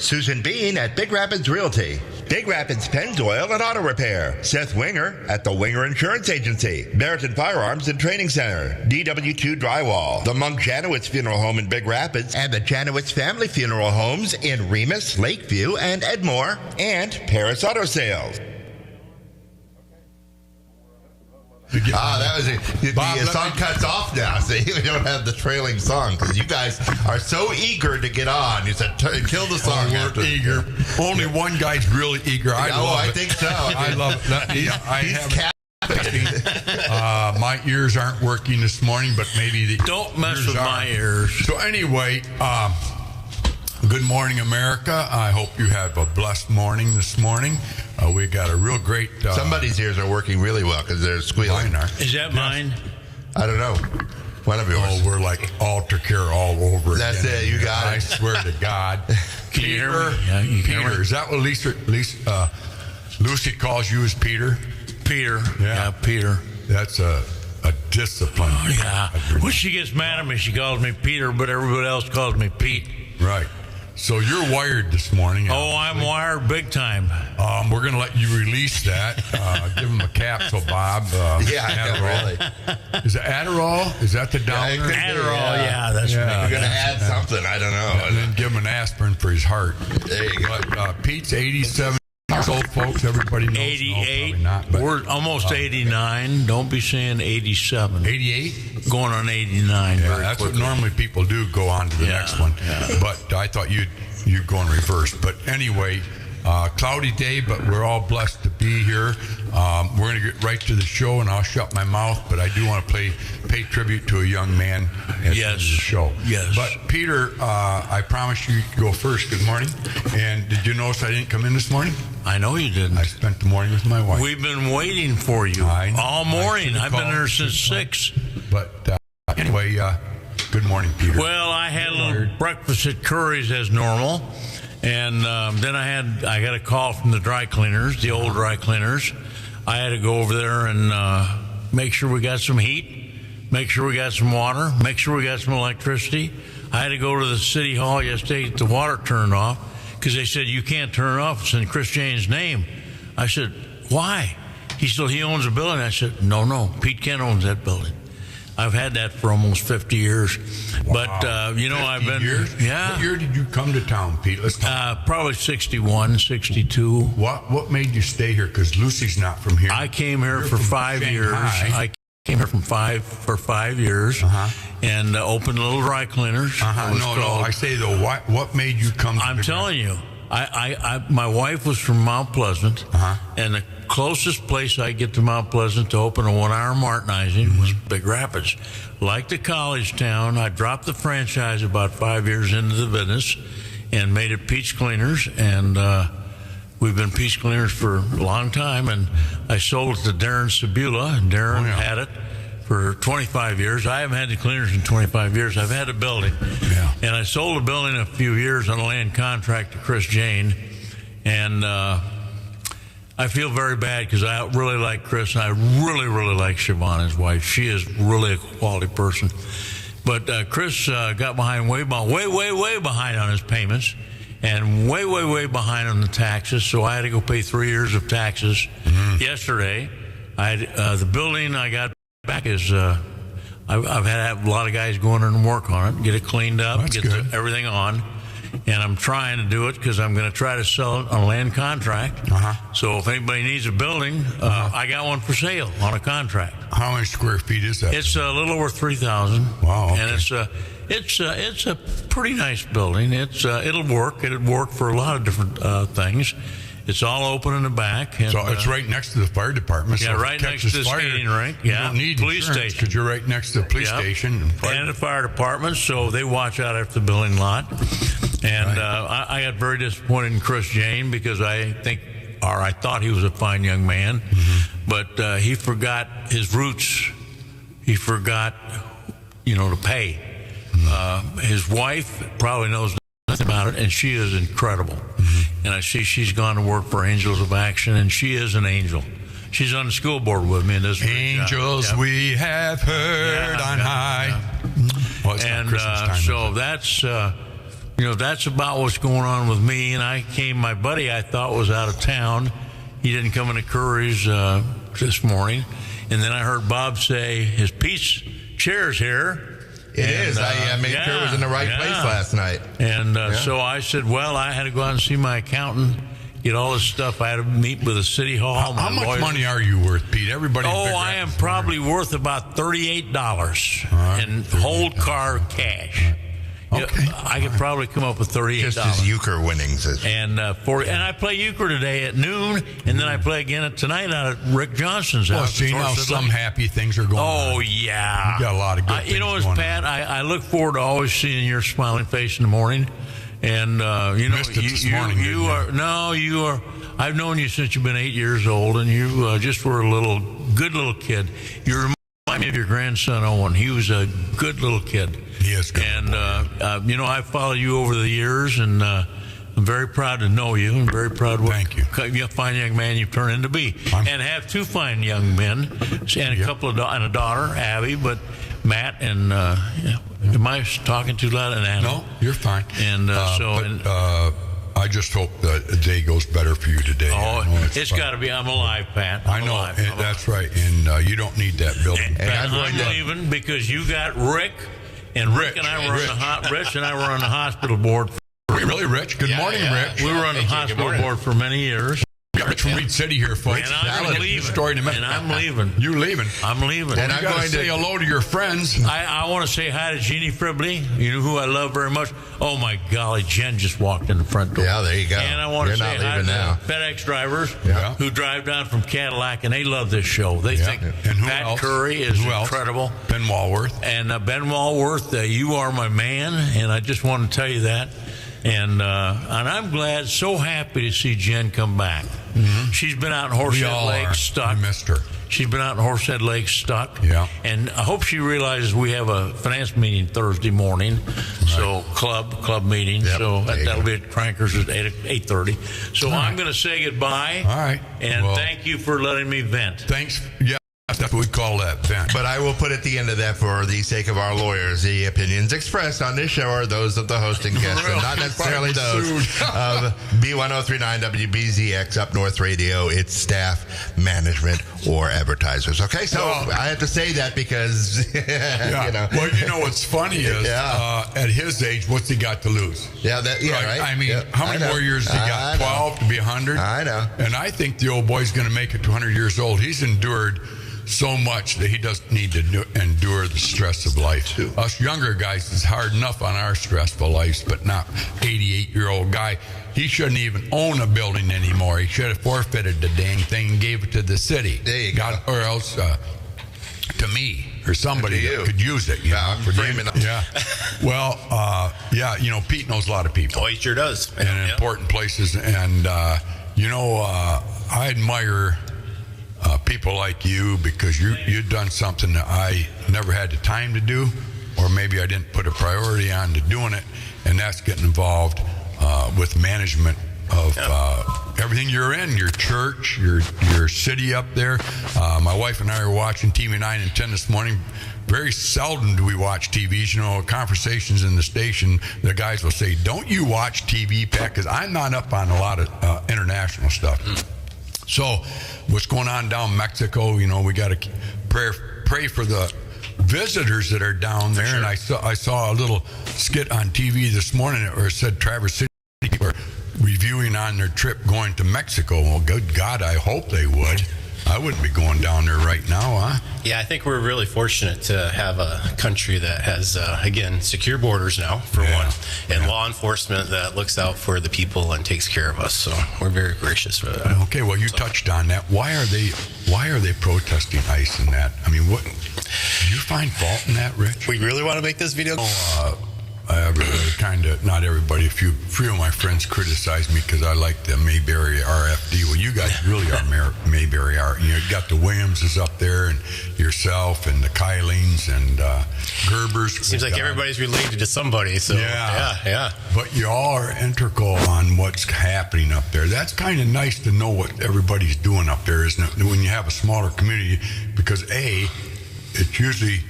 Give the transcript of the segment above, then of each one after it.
Susan Bean at Big Rapids Realty. Big Rapids Pennzoil and Auto Repair. Seth Winger at the Winger Insurance Agency. Meriton Firearms and Training Center. DW2 Drywall. The Monk Janowitz Funeral Home in Big Rapids and the Janowitz Family Funeral Homes in Remus, Lakeview, and Edmore. And Paris Auto Sales. That was it. Bob, the song cuts off now, so we don't have the trailing song because you guys are so eager to get on. You said, kill the song. We're eager. Only one guy's really eager. I think so. I love it. My ears aren't working this morning, but maybe don't mess with my ears. So anyway, good morning, America. I hope you have a blessed morning this morning. We got a real great... Somebody's ears are working really well because they're squealing. Is that mine? I don't know. One of yours. Oh, we're like altar care all over. That's it. You got it. I swear to God. Can you hear me? Yeah, you can Peter. hear me. Is that what Lucy calls you as Peter? Peter. Yeah, Peter. That's a discipline. Oh, yeah. When she gets mad at me, she calls me Peter, but everybody else calls me Pete. Right. So you're wired this morning. Oh, I'm wired big time. We're going to let you release that. Give him a capsule, Bob. Really. Is it Adderall? Is that the downer? Adderall, yeah, that's me. We're going to add something. I don't know. And then give him an aspirin for his heart. There you go. But Pete's 87 years old, folks. Everybody knows. 88. No, not, we're almost 89. Don't be saying 87. 88? Going on 89. Yeah, that's quickly. What normally people do, go on to the next one. Yeah. But I thought you'd go in reverse. But anyway, cloudy day, but we're all blessed to be here. We're going to get right to the show, and I'll shut my mouth. But I do want to pay tribute to a young man at the end of the show. Yes. But Peter, I promised you to go first. Good morning. And did you notice I didn't come in this morning? I know you didn't. I spent the morning with my wife. We've been waiting for you all morning. I've been there since 6. But anyway, good morning, Peter. Well, I had a little breakfast at Curries as normal. And then I got a call from the dry cleaners, the old dry cleaners. I had to go over there and make sure we got some heat, make sure we got some water, make sure we got some electricity. I had to go to the city hall yesterday to get the water turned off because they said, you can't turn it off. It's in Chris Jane's name. I said, why? He said, he owns the building. I said, no, Pete Kent owns that building. I've had that for almost 50 years. Wow. But, I've been... Years? Yeah. What year did you come to town, Pete? Let's talk. Probably 61, 62. What made you stay here? Because Lucy's not from here. I came here for 5 years. I came here for 5 years and opened little dry cleaners. I say, though, what made you come to I'm telling you, my wife was from Mount Pleasant, and the closest place I get to Mount Pleasant to open a 1-hour Martinizing was Big Rapids. Like the college town, I dropped the franchise about 5 years into the business and made it Peach Cleaners, and we've been Peach Cleaners for a long time, and I sold it to Darren Sabula, and Darren had it for 25 years. I haven't had the cleaners in 25 years. I've had a building. Yeah. And I sold a building a few years on a land contract to Chris Jane, and I feel very bad because I really like Chris, and I really, really like Siobhan, his wife. She is really a quality person. But Chris got behind way behind on his payments, and way behind on the taxes. So I had to go pay 3 years of taxes. Yesterday, the building I got back is I've had to have a lot of guys go in and work on it, get it cleaned up, everything on. And I'm trying to do it because I'm going to try to sell it on a land contract. So if anybody needs a building, I got one for sale on a contract. How many square feet is that? It's a little over 3,000. Wow. Okay. And it's a pretty nice building. It'll work. It'll work for a lot of different things. It's all open in the back. And, so it's right next to the fire department. Yeah, so right next to the skating rink. You don't need police station because you're right next to the police station. And the fire department, so they watch out after the building lot. And I got very disappointed in Chris Jane because I thought he was a fine young man, but he forgot his roots. He forgot, to pay. His wife probably knows nothing about it, and she is incredible. And I see she's gone to work for Angels of Action, and she is an angel. She's on the school board with me. And does Angels we have heard on high. Well, and so that's that's about what's going on with me. And my buddy I thought was out of town. He didn't come into Curries this morning. And then I heard Bob say his peace chair's here. It is. I made sure it was in the right place last night. And so I said, well, I had to go out and see my accountant, get all this stuff. I had to meet with the city hall. How much money are you worth, Pete? Everybody. I am probably worth about $38 in whole car cash. Okay. I could probably come up with $38. Just as euchre winnings. And I play euchre today at noon, and then I play again tonight out at Rick Johnson's house. Well, so you know some happy things are going on. Oh, yeah. You got a lot of good things going on. Pat, I look forward to always seeing your smiling face in the morning. And, Missed it this morning, you are. I've known you since you've been 8 years old, and you just were a good little kid. You remind me of your grandson, Owen. He was a good little kid. He is good. And, I've followed you over the years, and I'm very proud to know you, and very proud of Thank you. what fine young man you've turned into be. And have two fine young men, and a couple of and a daughter, Abby, but Matt and, am I talking too loud? And Anna? No, you're fine. And I just hope the day goes better for you today. It's got to be. I'm alive, Pat. I know. That's right. And you don't need that building. And I'm leaving because you got Rick. And Rich and I were on the hospital board. Really, Rich? Good morning, Rich. We were on the hospital board for many years. Yeah, Rich from Reed City here, folks. And I'm leaving. Story in a minute. And I'm leaving. You leaving? I'm leaving. And I'm going to say hello to your friends. I want to say hi to Jeannie Fribley, who I love very much. Oh, my golly, Jen just walked in the front door. Yeah, there you go. And I want to say hi to the FedEx drivers who drive down from Cadillac, and they love this show. They think Pat Curry is incredible. Ben Walworth. And Ben Walworth, you are my man, and I just want to tell you that. And I'm glad, so happy to see Jen come back. Mm-hmm. She's been out in Horsehead Lake stuck. I missed her. She's been out in Horsehead Lake stuck. Yeah. And I hope she realizes we have a finance meeting Thursday morning. Right. So club meeting. Yep. So that'll be at Crankers at 8:30. So I'm going to say goodbye. All right. And thank you for letting me vent. Thanks. Yeah. That's what we call that vent. But I will put at the end of that, for the sake of our lawyers, the opinions expressed on this show are those of the hosting guests, and not necessarily those of B1039 WBZX Up North Radio, its staff, management, or advertisers. Okay, so I have to say that because, Well, what's funny is, at his age, what's he got to lose? Right? I mean, how many more years has he got? 12 to be 100? I know. And I think the old boy's going to make it to 100 years old. He's endured so much that he doesn't need to endure the stress of life. Us younger guys, it's hard enough on our stressful lives, but not 88-year-old guy. He shouldn't even own a building anymore. He should have forfeited the dang thing and gave it to the city. There you go. Or else to me or somebody that could use it. I'm framing up. Yeah. Well, Pete knows a lot of people. Oh, he sure does. And in important places. And, I admire people like you, because you've done something that I never had the time to do, or maybe I didn't put a priority on to doing it, and that's getting involved with management of everything you're in, your church, your city up there. My wife and I were watching TV 9 and 10 this morning. Very seldom do we watch TVs. Conversations in the station, the guys will say, "Don't you watch TV, Pat?" Because I'm not up on a lot of international stuff. So what's going on down Mexico, we got to pray for the visitors that are down there. Sure. And I saw a little skit on TV this morning where it said Traverse City people are reviewing on their trip going to Mexico. Well, good God, I hope they would. I wouldn't be going down there right now, huh? Yeah, I think we're really fortunate to have a country that has, again, secure borders now, for one, and law enforcement that looks out for the people and takes care of us. So we're very gracious for that. Okay, well, you touched on that. Why are they protesting ICE and that? I mean, what? Do you find fault in that, Rich? We really want to make this video? Not everybody. A few of my friends criticize me because I like the Mayberry RFD. Well, you guys really are Mayberry R. You got the Williamses up there, and yourself, and the Kylings, and Gerbers. Seems like everybody's related to somebody. So yeah. But you all are integral on what's happening up there. That's kind of nice to know what everybody's doing up there, isn't it? When you have a smaller community, because it's usually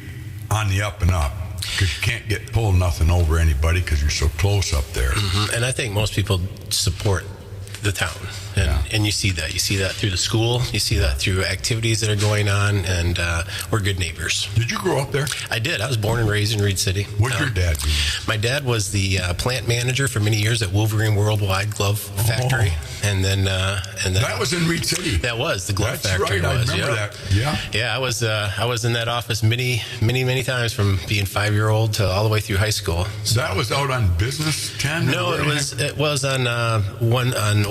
on the up and up. Because you can't pull nothing over anybody because you're so close up there. Mm-hmm. And I think most people support the town, and you see that. You see that through the school. You see that through activities that are going on, and we're good neighbors. Did you grow up there? I did. I was born and raised in Reed City. What'd your dad do? My dad was the plant manager for many years at Wolverine Worldwide Glove Factory, and then that was in Reed City. That was the glove factory. Right, I remember that. Yeah. Yeah, I was in that office many times from being 5-year-old to all the way through high school. So that was out on Business 10. No, it was on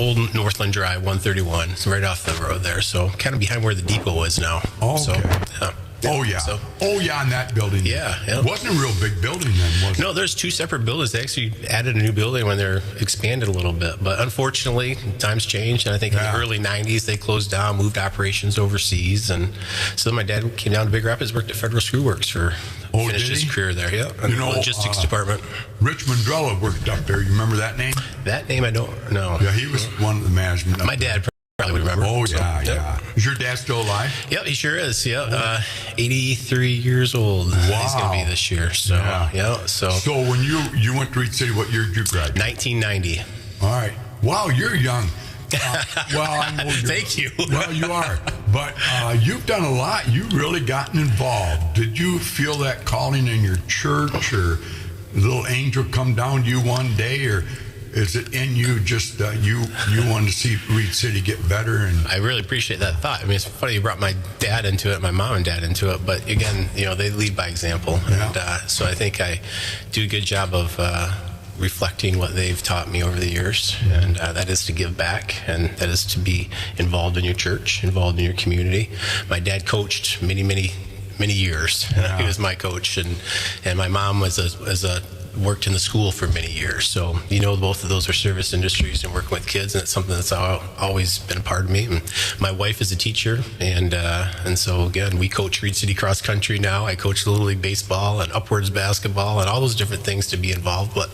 Old Northland Drive 131, so right off the road there. So kind of behind where the depot is now. Okay. So, in that building. Yeah. It wasn't a real big building then, was it? No, there's 2 separate buildings. They actually added a new building when they're expanded a little bit. But unfortunately, times changed. And I think in the early 90s, they closed down, moved operations overseas. And so my dad came down to Big Rapids, worked at Federal Screw Works finished his career there. Yeah. In the logistics department. Rich Mandrella worked up there. You remember that name? That name I don't know. Yeah, he was one of the management. My dad probably would remember. Oh, yeah. Is your dad still alive? Yep, he sure is. Yeah, 83 years old. Wow. He's going to be this year. So, So when you went to Reed City, what year did you graduate? 1990. All right. Wow, you're young. I know Thank you. Well, you are. But you've done a lot. You've really gotten involved. Did you feel that calling in your church, or a little angel come down to you one day, or is it in you just you wanted to see Reed City get better? And I really appreciate that thought. I mean, it's funny you brought my dad into it, my mom and dad into it, but again, they lead by example. And so I think I do a good job of reflecting what they've taught me over the years, and that is to give back, and that is to be involved in your church, involved in your community. My dad coached many years. He was my coach, and my mom was worked in the school for many years. So, both of those are service industries and working with kids, and it's something that's always been a part of me. And my wife is a teacher, and so again, we coach Reed City cross country now. I coach Little League baseball and upwards basketball and all those different things to be involved. But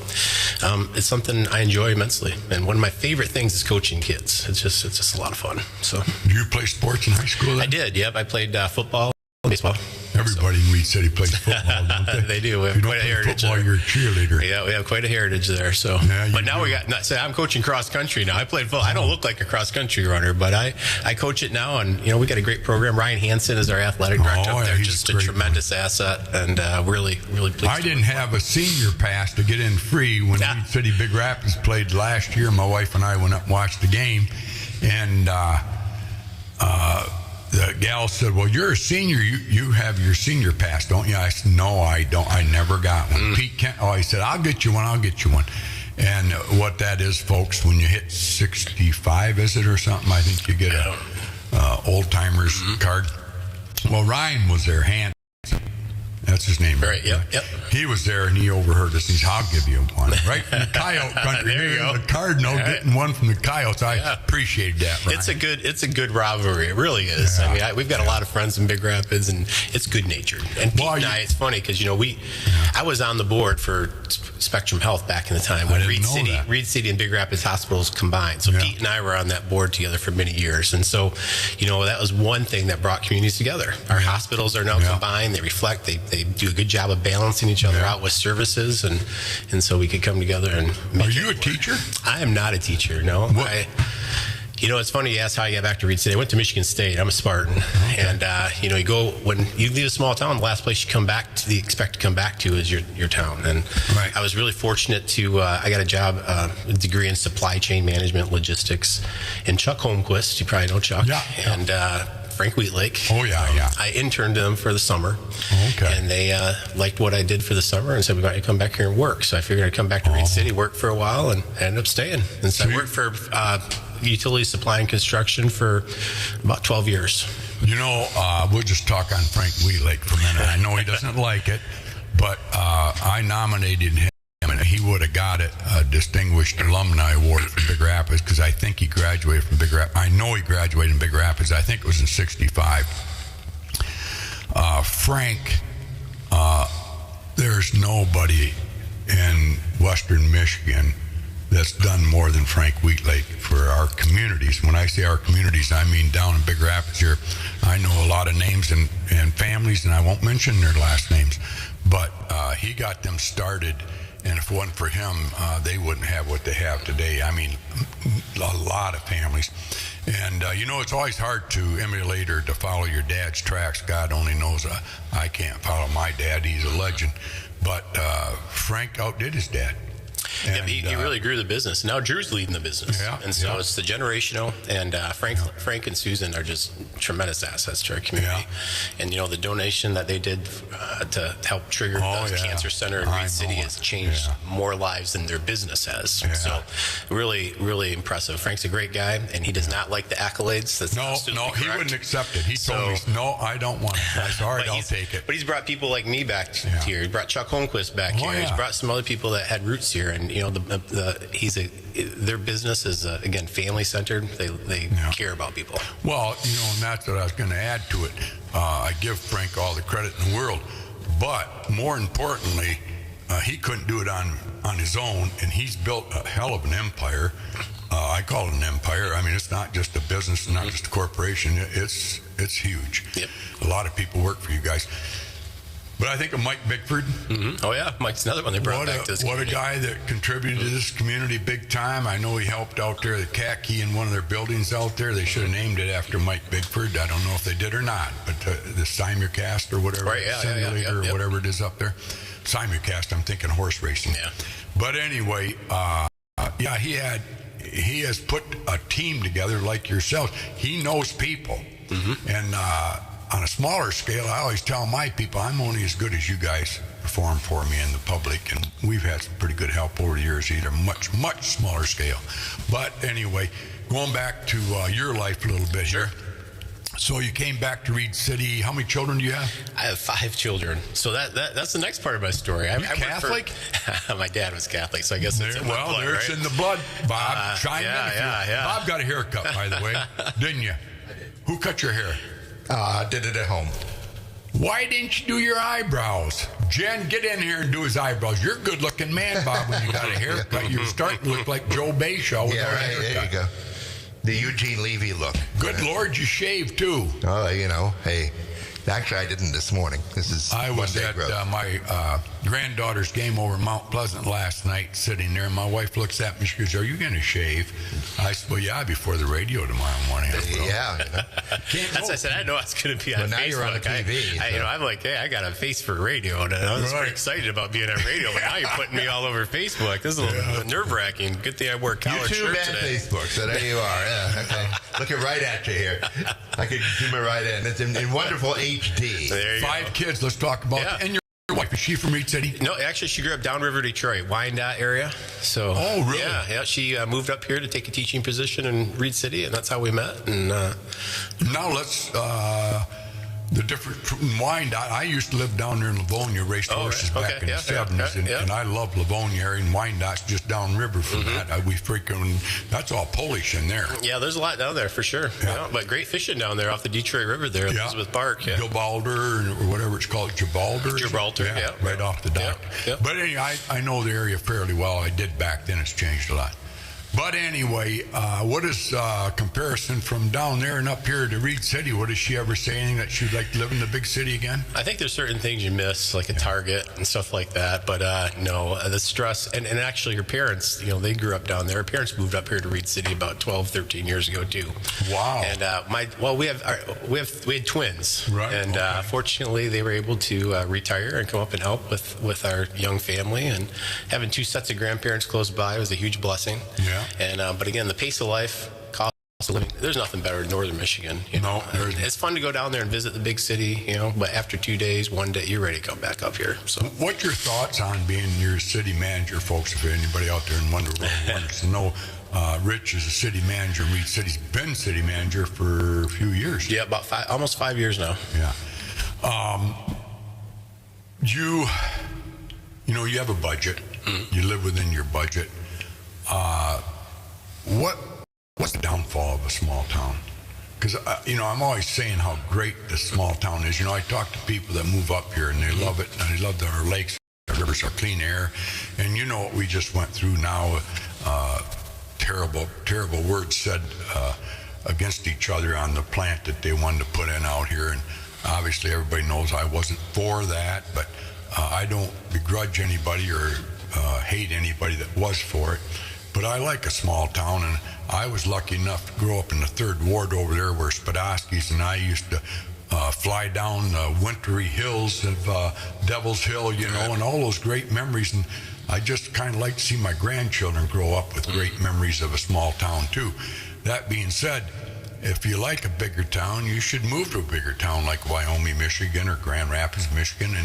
it's something I enjoy immensely. And one of my favorite things is coaching kids. It's just a lot of fun. So, do you play sports in high school then? I did. Yep, I played football and baseball. Everybody in Reed City plays football, don't they? They do. We have quite a heritage. Football, you're a cheerleader. Yeah, we have quite a heritage there. So, but now I'm coaching cross country now. I played football. I don't look like a cross country runner, but I coach it now, and we got a great program. Ryan Hansen is our athletic director up there. Just a tremendous asset, and really pleased. I didn't have a senior pass to get in free when Reed City Big Rapids played last year. My wife and I went up and watched the game, and the gal said, "Well, you're a senior. You have your senior pass, don't you?" I said, "No, I don't. I never got one." Pete Kent, he said, I'll get you one. And what that is, folks, when you hit 65, is it, or something, I think you get a old-timer's card. Well, Ryan was there, that's his name. Right, yep. He was there, and he overheard us. He said, I'll give you one. Right from the Coyote country. There you go. The Cardinal getting one from the Coyotes. I appreciate that, Ryan. It's a good rivalry. It really is. Yeah. I mean, we've got a lot of friends in Big Rapids, and it's good natured. And Pete and I, it's funny because I was on the board for Spectrum Health back in the time when Reed City and Big Rapids hospitals combined. So Pete and I were on that board together for many years, and so that was one thing that brought communities together. Our hospitals are now combined. They reflect. They do a good job of balancing each other out with services, and so we could come together and make Are you a teacher? I am not a teacher, no. It's funny you asked how I got back to Reed City. I went to Michigan State. I'm a Spartan. Okay. And, you go, when you leave a small town, the last place you expect to come back to is your town. And I was really fortunate to, I got a degree in supply chain management, logistics, and Chuck Holmquist, you probably know Chuck. Yeah. And, Frank Wheatlake. Oh, yeah. I interned them for the summer. Okay. And they liked what I did for the summer and said, we got you to come back here and work. So I figured I'd come back to Reed City, work for a while, and I ended up staying. And so I worked for utility supply and construction for about 12 years. We'll just talk on Frank Wheatlake for a minute. I know he doesn't like it, but I nominated him, and he would have got a Distinguished Alumni Award from Big Rapids because I think he graduated from Big Rapids. I know he graduated in Big Rapids. I think it was in 65. Frank, there's nobody in Western Michigan that's done more than Frank Wheatlake for our communities. When I say our communities, I mean down in Big Rapids here. I know a lot of names and families, and I won't mention their last names, but he got them started. And if it wasn't for him, they wouldn't have what they have today. I mean, a lot of families. And, it's always hard to emulate or to follow your dad's tracks. God only knows I can't follow my dad. He's a legend. But Frank outdid his dad. Yeah, he really grew the business. Now Drew's leading the business, and so it's the generational. And Frank and Susan are just tremendous assets to our community. And the donation that they did to help trigger the cancer center in Reed City has changed more lives than their business has. So really, really impressive. Frank's a great guy, and he does not like the accolades. That's no, he wouldn't accept it. He told me, no, I don't want it. I said, all right, I'll take it. But he's brought people like me back here. He brought Chuck Holmquist back here. He's brought some other people that had roots here. And their business is again family centered. They care about people. Well, and that's what I was going to add to it. I give Frank all the credit in the world, but more importantly, he couldn't do it on his own, and he's built a hell of an empire. I call it an empire. I mean, it's not just a business, not just a corporation. It's huge. Yep. A lot of people work for you guys. But I think of Mike Bickford. Mm-hmm. Oh, yeah. Mike's another one they brought back to this community. What a guy that contributed to this community big time. I know he helped out there at Khaki in one of their buildings out there. They should have named it after Mike Bickford. I don't know if they did or not, but the Simulcast or whatever, simulator or whatever it is up there. Simulcast, I'm thinking horse racing. Yeah. But anyway, he has put a team together like yourselves. He knows people. Mm-hmm. And on a smaller scale, I always tell my people, I'm only as good as you guys perform for me in the public, and we've had some pretty good help over the years at a much, much smaller scale. But anyway, going back to your life a little bit here. So you came back to Reed City. How many children do you have? I have 5 children. So that's the next part of my story. Are you Catholic? My dad was Catholic, so I guess it's in my blood, there's right? in the blood. Bob, chime in. Bob got a haircut, by the way, didn't you? I did. Who cut your hair? Did it at home. Why didn't you do your eyebrows? Jen, get in here and do his eyebrows. You're a good-looking man, Bob, when you got a haircut. You're starting to look like Joe Bayshaw with a haircut. There you go. The Eugene Levy look. Good Lord, you shaved, too. Oh, hey. Actually, I didn't this morning. I was at my granddaughter's game over Mount Pleasant last night, sitting there, and my wife looks at me. She goes, "Are you going to shave?" I said, "Well, yeah, before the radio tomorrow morning." I said, I know it's going to be on Facebook. Now you're on TV. I'm like, hey, I got a face for radio, and I was pretty excited about being on radio. But now you're putting me all over Facebook. This is a little nerve-wracking. Good thing I wore a collared shirt today. Facebook, so there you are. Yeah, okay. Looking right at you here. I could zoom it right in. It's in wonderful HD. There you 5 kids. Let's talk about it. And your wife, is she from Reed City? No, actually, she grew up downriver Detroit, Wyandotte area. So, oh, really? Yeah. She moved up here to take a teaching position in Reed City, and that's how we met. And now let's the difference in Wyandotte. I used to live down there in Livonia, raced horses back in the 70s, and I love Livonia area, and Wyandotte's just downriver from that. We freaking, that's all Polish in there. Yeah, there's a lot down there for sure. Yeah. But great fishing down there off the Detroit River there, Elizabeth Park. Yeah. Gibraltar, or whatever it's called, Gibraltar, right off the dock. Yeah. But anyway, I know the area fairly well. I did back then. It's changed a lot. But anyway, what is comparison from down there and up here to Reed City? What does she ever say anything that she'd like to live in the big city again? I think there's certain things you miss, like a Target and stuff like that. But no, the stress, and actually her parents, they grew up down there. Her parents moved up here to Reed City about 12, 13 years ago too. Wow. And we had twins, right? And fortunately, they were able to retire and come up and help with our young family. And having 2 sets of grandparents close by was a huge blessing. Yeah. And but again, the pace of life, cost of living, there's nothing better in northern Michigan. No, it's fun to go down there and visit the big city, but after 2 days, 1 day, you're ready to come back up here. So, what's your thoughts on being your city manager, folks? If anybody out there in Wonder wants to know, Rich is a city manager. Reed City's been city manager for a few years. Yeah, about almost 5 years now. Yeah. You have a budget. Mm-hmm. You live within your budget. What's the downfall of a small town? Because I'm always saying how great this small town is. I talk to people that move up here and they love it, and they love that our lakes, our rivers, our clean air, and what we just went through now. Terrible words said against each other on the plant that they wanted to put in out here, and obviously everybody knows I wasn't for that, but I don't begrudge anybody or hate anybody that was for it. But I like a small town, and I was lucky enough to grow up in the 3rd Ward over there where Spadowski's and I used to fly down the wintry hills of Devil's Hill, and all those great memories. And I just kind of like to see my grandchildren grow up with great memories of a small town, too. That being said, if you like a bigger town, you should move to a bigger town like Wyoming, Michigan, or Grand Rapids, Michigan,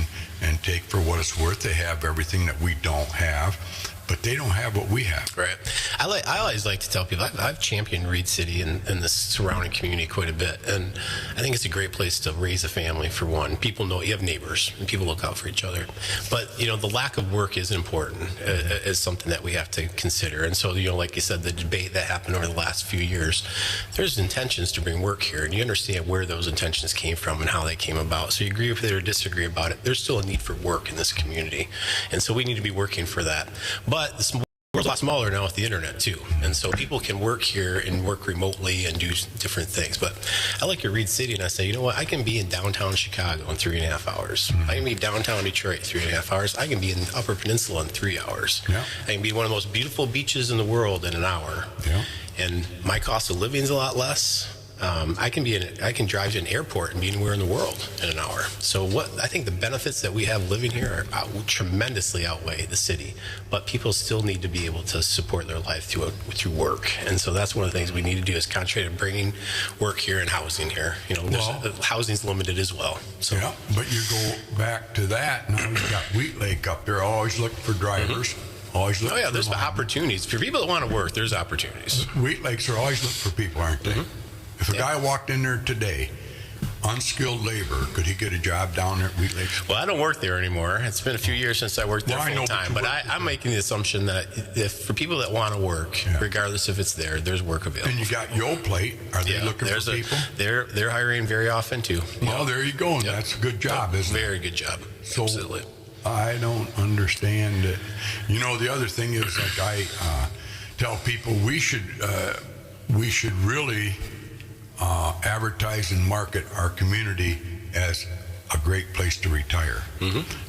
and take for what it's worth. They have everything that we don't have, but they don't have what we have. Right. I always like to tell people I've championed Reed City and the surrounding community quite a bit, and I think it's a great place to raise a family. For one, people know you have neighbors and people look out for each other. But the lack of work is important, is something that we have to consider. And so like you said, the debate that happened over the last few years, there's intentions to bring work here, and you understand where those intentions came from and how they came about. So you agree with it or disagree about it. There's still a need for work in this community, and so we need to be working for that. But the world's a lot smaller now with the internet too, and so people can work here and work remotely and do different things. But I like your Reed City, and I say, you know what? I can be in downtown Chicago in 3.5 hours. I can be downtown Detroit in 3.5 hours. I can be in the Upper Peninsula in 3 hours. Yeah. I can be one of the most beautiful beaches in the world in an hour. Yeah. And my cost of living is a lot less. I can drive to an airport and be anywhere in the world in an hour. So I think the benefits that we have living here tremendously outweigh the city, but people still need to be able to support their life through work. And so that's one of the things we need to do, is concentrate on bringing work here and housing here. Housing's limited as well. So. Yeah, but you go back to that, now you've got Wheat Lake up there, always looking for drivers. Always looking for there's opportunities. For people that want to work, there's opportunities. Wheat Lakes are always looking for people, aren't they? If a guy walked in there today, unskilled labor, could he get a job down there at Wheat Lakes? Well, I don't work there anymore. It's been a few years since I worked there full time. But I'm making the assumption that for people that want to work, regardless if it's there's work available. And you got Yo Plate. Are they looking for people? They're hiring very often too. Well, there you go. And that's a good job, isn't it? Very good job. So, absolutely. I don't understand it. The other thing is, like I tell people, we should really advertise and market our community as a great place to retire.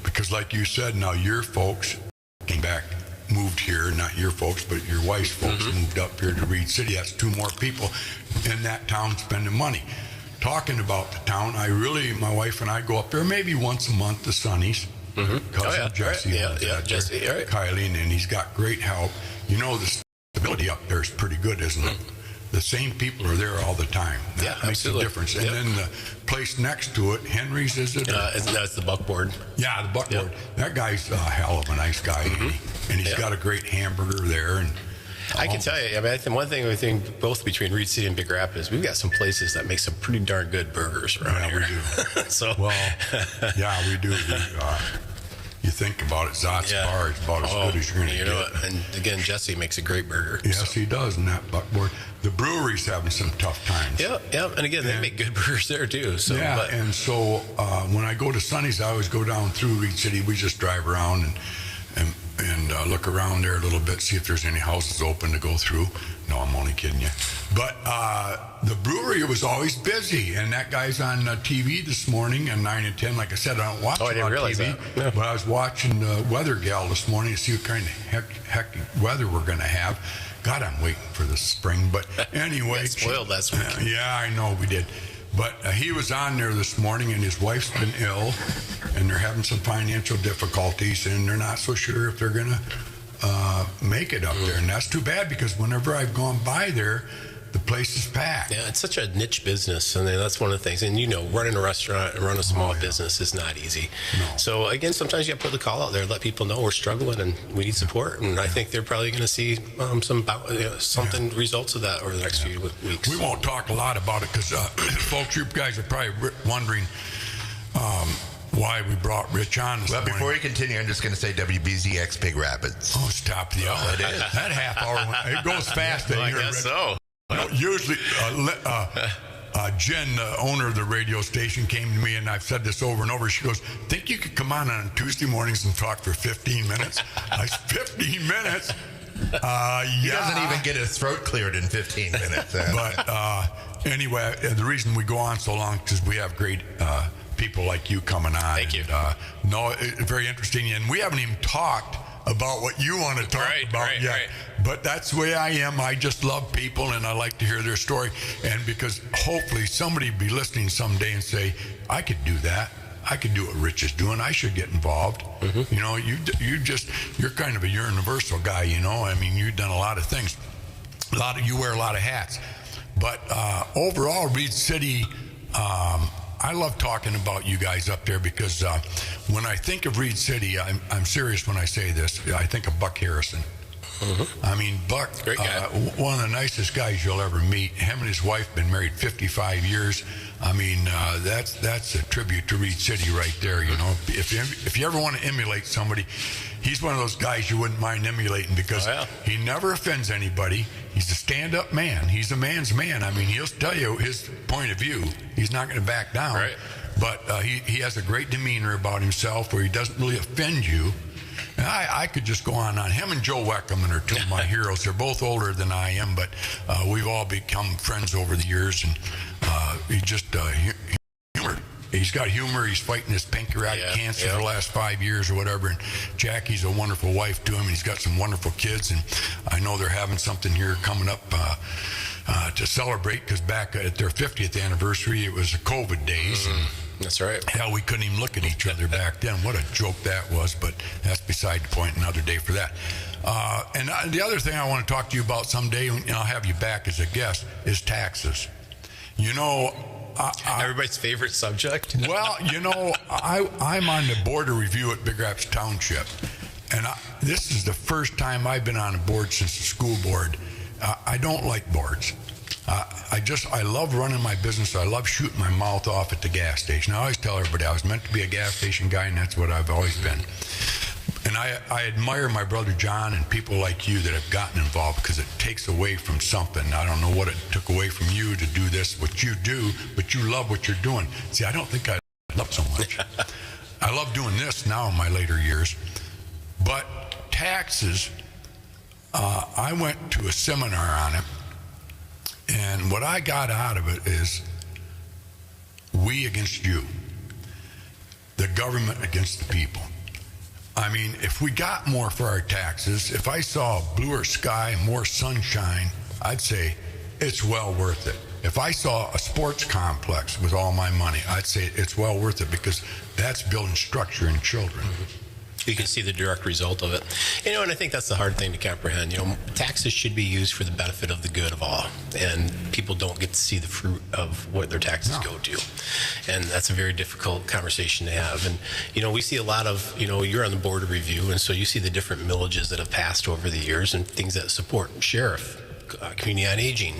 Because like you said, now your folks came back, moved here, not your folks, but your wife's folks moved up here to Reed City. That's 2 more people in that town spending money. Talking about the town, my wife and I go up there maybe once a month to Sonny's. Cousin Jesse. Jesse. Kylie, and he's got great help. The stability up there is pretty good, isn't it? The same people are there all the time. That makes a difference. And then the place next to it, Henry's, is it? That's the Buckboard. Yeah, the Buckboard. That guy's a hell of a nice guy, and he's got a great hamburger there. And I can tell you, I think one thing we think both between Reed City and Big Rapids, we've got some places that make some pretty darn good burgers around here. We do. We do. You think about it, Zot's Bar is about as good as you're going to get. And again, Jesse makes a great burger. Yes, he does, and that Buckboard. The brewery's having some tough times. Yeah, and again, they make good burgers there too. So, and so when I go to Sonny's, I always go down through Reed City. We just drive around and look around there a little bit, see if there's any houses open to go through. No, I'm only kidding you. But the brewery was always busy, and that guy's on TV this morning at 9 and 10. Like I said, I don't watch it on TV, but I was watching the Weather Gal this morning to see what kind of hectic weather we're going to have. God, I'm waiting for the spring. But anyway. Got spoiled last week. Yeah, I know we did. But he was on there this morning, and his wife's been ill, and they're having some financial difficulties, and they're not so sure if they're going to make it up there. And that's too bad, because whenever I've gone by there, the place is packed. Yeah, it's such a niche business, and that's one of the things. And running a restaurant and run a small business is not easy. No. So again, sometimes you have to put the call out there, let people know we're struggling and we need support. And I think they're probably going to see something results of that over the next few weeks. We won't talk a lot about it because, folks, you guys are probably wondering why we brought Rich on this morning. Before you continue, I'm just going to say WBZX Big Rapids. Oh, stop the hour. It is. That half hour, it goes fast. I guess so. Usually, Jen, the owner of the radio station, came to me, and I've said this over and over. She goes, "Think you could come on Tuesday mornings and talk for 15 minutes?" I said, 15 minutes? He doesn't even get his throat cleared in 15 minutes. But anyway, the reason we go on so long is because we have great people like you coming on. Thank you. Very interesting. And we haven't even talked about what you want to talk about yet. Right. But that's the way I am. I just love people, and I like to hear their story. And because hopefully somebody will be listening someday and say, I could do that. I could do what Rich is doing. I should get involved. You know, you're kind of a universal guy, you know. I mean, you've done a lot of things. You wear a lot of hats. But overall, Reed City, I love talking about you guys up there because when I think of Reed City, I'm serious when I say this. I think of Buck Harrison. I mean, Buck, great guy. One of the nicest guys you'll ever meet. Him and his wife been married 55 years. I mean, that's a tribute to Reed City right there. You know, if you ever want to emulate somebody, he's one of those guys you wouldn't mind emulating because he never offends anybody. He's a stand-up man. He's a man's man. I mean, he'll tell you his point of view. He's not going to back down. Right. But he has a great demeanor about himself where he doesn't really offend you. And I could just go on. Him and Joe Weckerman are two of my heroes. They're both older than I am, but we've all become friends over the years. And he just humor. He's got humor. He's fighting this pancreatic cancer for the last 5 years or whatever. And Jackie's a wonderful wife to him. He's got some wonderful kids. And I know they're having something here coming up to celebrate because back at their 50th anniversary, it was the COVID days. And that's right. hell, we couldn't even look at each other back then. What a joke that was, but that's beside the point. Another day for that. And the other thing I want to talk to you about someday, and I'll have you back as a guest, is taxes. You know, everybody's favorite subject. Well, you know, I'm on the board of review at Big Rapids Township, and this is the first time I've been on a board since the school board. I don't like boards. I love running my business. I love shooting my mouth off at the gas station. I always tell everybody I was meant to be a gas station guy, and that's what I've always been. And I admire my brother John and people like you that have gotten involved because it takes away from something. I don't know what it took away from you to do this, what you do, but you love what you're doing. See, I don't think I love so much. I love doing this now in my later years. But taxes, I went to a seminar on it. And what I got out of it is we against you, the government against the people. I mean, if we got more for our taxes, if I saw a bluer sky, more sunshine, I'd say it's well worth it. If I saw a sports complex with all my money, I'd say it's well worth it because that's building structure in children. You can see the direct result of it. You know, and I think that's the hard thing to comprehend. You know, taxes should be used for the benefit of the good of all. And people don't get to see the fruit of what their taxes go to. And that's a very difficult conversation to have. And, you know, we see a lot of, you know, you're on the board of review, and so you see the different millages that have passed over the years and things that support sheriff, community on aging,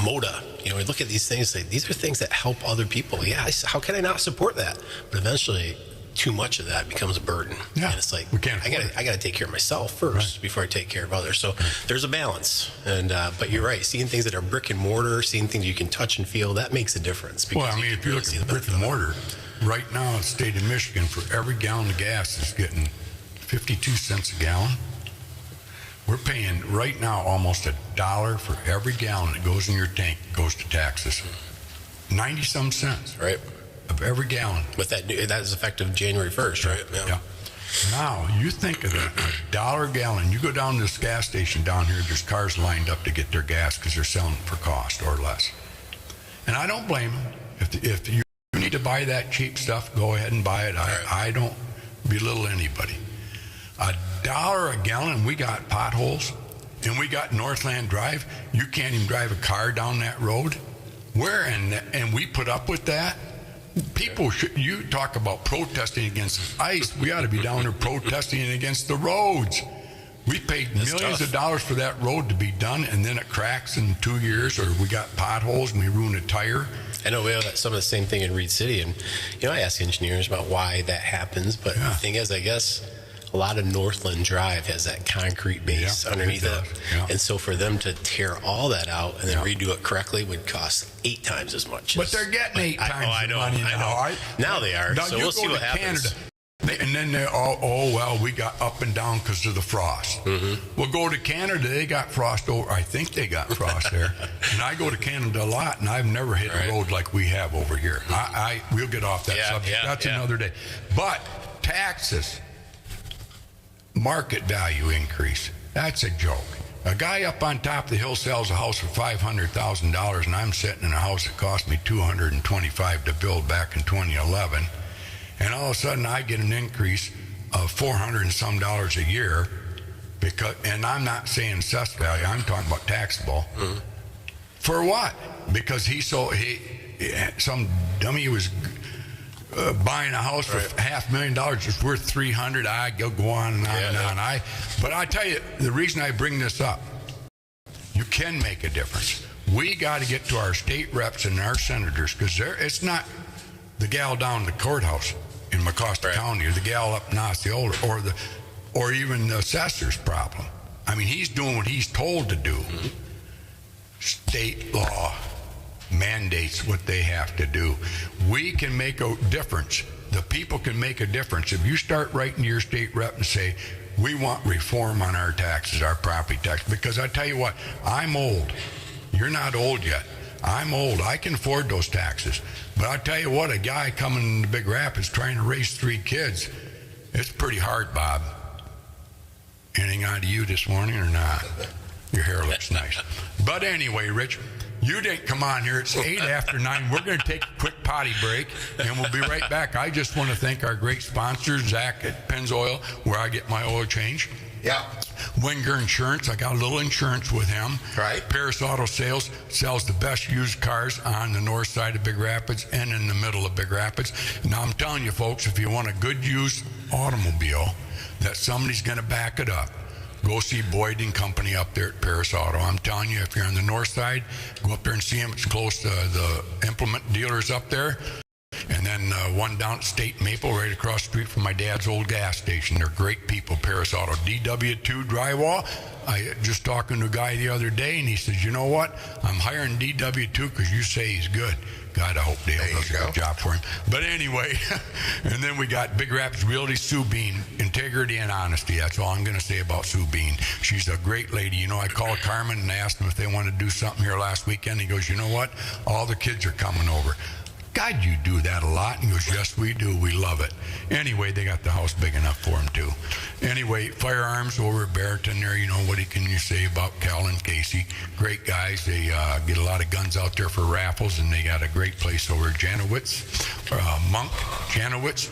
MODA. You know, we look at these things and say, these are things that help other people. Yeah, how can I not support that? But eventually, too much of that becomes a burden. Yeah, and it's like, I got to take care of myself first before I take care of others. So there's a balance. And but you're right, seeing things that are brick and mortar, seeing things you can touch and feel, that makes a difference. Well, I mean, if you look at brick and mortar, right now in the state of Michigan, for every gallon of gas is getting 52 cents a gallon. We're paying right now almost $1 for every gallon that goes in your tank goes to taxes. 90-some cents. Right. Of every gallon. With that is effective January 1st, right? Yeah. Now, you think of $1 a gallon. You go down to this gas station down here, there's cars lined up to get their gas because they're selling it for cost or less. And I don't blame them. If you need to buy that cheap stuff, go ahead and buy it. I don't belittle anybody. $1 a gallon, we got potholes, and we got Northland Drive. You can't even drive a car down that road. And we put up with that? People you talk about protesting against ICE. We ought to be down there protesting against the roads. We paid millions of dollars for that road to be done, and then it cracks in 2 years, or we got potholes and we ruin a tire. I know we have some of the same thing in Reed City, and you know, I ask engineers about why that happens, but the thing is, I guess a lot of Northland Drive has that concrete base underneath it. Yeah. And so for them to tear all that out and then redo it correctly would cost 8 times as much. But they're getting 8 times the money now. Now they are. Now so we'll see what happens. Canada, and then they oh well, we got up and down because of the frost. We'll go to Canada, they got frost over. I think they got frost there. And I go to Canada a lot, and I've never hit a road like we have over here. We'll get off that subject. That's another day. But taxes, market value increase. That's a joke. A guy up on top of the hill sells a house for $500,000, and I'm sitting in a house that cost me $225,000 to build back in 2011, and all of a sudden I get an increase of $400 and some a year, and I'm not saying assessed value, I'm talking about taxable. For what? Because some dummy was buying a house for $500,000, it's worth $300,000. I go on and on and on. But I tell you, the reason I bring this up, you can make a difference. We got to get to our state reps and our senators, because it's not the gal down the courthouse in Mecosta County, or the gal up in Osceola, or even the assessor's problem. I mean, he's doing what he's told to do. State law mandates what they have to do. We can make a difference. The people can make a difference. If you start writing to your state rep and say, we want reform on our taxes, our property tax, because I tell you what, I'm old. You're not old yet. I'm old. I can afford those taxes. But I tell you what, a guy coming into Big Rapids trying to raise 3 kids, it's pretty hard, Bob. Anything on to you this morning or not? Your hair looks nice. But anyway, Rich, you didn't come on here. It's 8 after 9. We're going to take a quick potty break, and we'll be right back. I just want to thank our great sponsor, Zach at Pennzoil, where I get my oil change. Yeah. Winger Insurance, I got a little insurance with him. Right. Paris Auto Sales sells the best used cars on the north side of Big Rapids and in the middle of Big Rapids. Now, I'm telling you, folks, if you want a good used automobile that somebody's going to back it up, go see Boyd and Company up there at Paris Auto. I'm telling you, if you're on the north side, go up there and see them. It's close to the implement dealers up there. And then one down at State Maple, right across the street from my dad's old gas station. They're great people, Paris Auto. DW2 Drywall. I just talking to a guy the other day, and he says, you know what? I'm hiring DW2 because you say he's good. God, I hope Dale does a good job for him. But anyway, and then we got Big Rapids Realty, Sue Bean. Integrity and honesty. That's all I'm going to say about Sue Bean. She's a great lady. You know, I called Carmen and asked him if they wanted to do something here last weekend. He goes, you know what? All the kids are coming over. God, you do that a lot. And he goes, yes, we do. We love it. Anyway, they got the house big enough for him, too. Anyway, Firearms over at Barrington there. You know, what can you say about Cal and Casey? Great guys. They get a lot of guns out there for raffles, and they got a great place over at Janowitz, Monk Janowitz.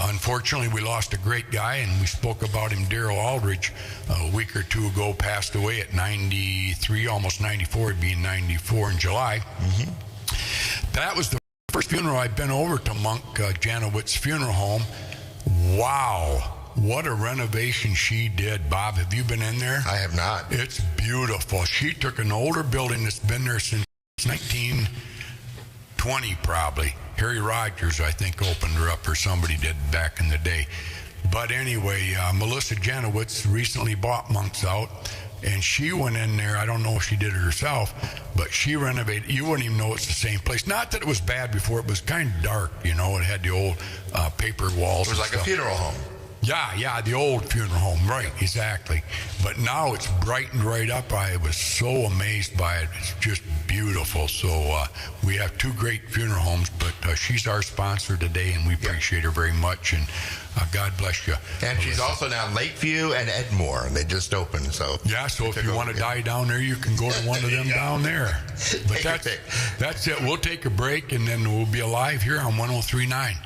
Unfortunately, we lost a great guy, and we spoke about him, Daryl Aldridge, a week or two ago, passed away at 93, almost 94, being 94 in July. That was the first funeral I've been over to Monk Janowitz Funeral Home. Wow, what a renovation she did. Bob, have you been in there? I have not. It's beautiful. She took an older building that's been there since 1920 probably. Harry Rogers, I think, opened her up, or somebody did back in the day. But anyway, Melissa Janowitz recently bought Monk's out, and she went in there. I don't know if she did it herself, but she renovated. You wouldn't even know it's the same place. Not that it was bad before. It was kind of dark, you know. It had the old paper walls. It was like a funeral home. Yeah, the old funeral home, right, exactly. But now it's brightened right up. I was so amazed by it. It's just beautiful. So we have 2 great funeral homes, but she's our sponsor today, and we appreciate her very much, and God bless you. And she's also now in Lakeview and Edmore. They just opened, so. Yeah, so if you want to die down there, you can go to one of them down there. But that's it. We'll take a break, and then we'll be alive here on 103.9.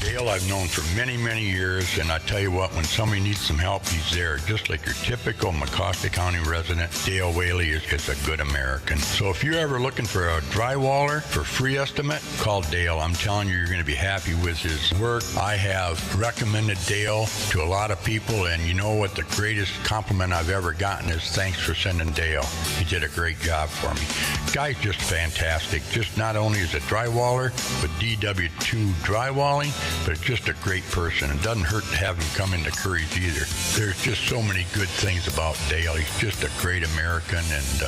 Dale I've known for many, many years, and I tell you what, when somebody needs some help, he's there. Just like your typical Mecosta County resident, Dale Whaley is a good American. So if you're ever looking for a drywaller for free estimate, call Dale. I'm telling you, you're going to be happy with his work. I have recommended Dale to a lot of people, and you know what? The greatest compliment I've ever gotten is thanks for sending Dale. He did a great job for me. Guy's just fantastic. Just not only is a drywaller, but DW2 drywalling. but just a great person. It doesn't hurt to have him come into Curry's either. There's just so many good things about Dale. He's just a great American, and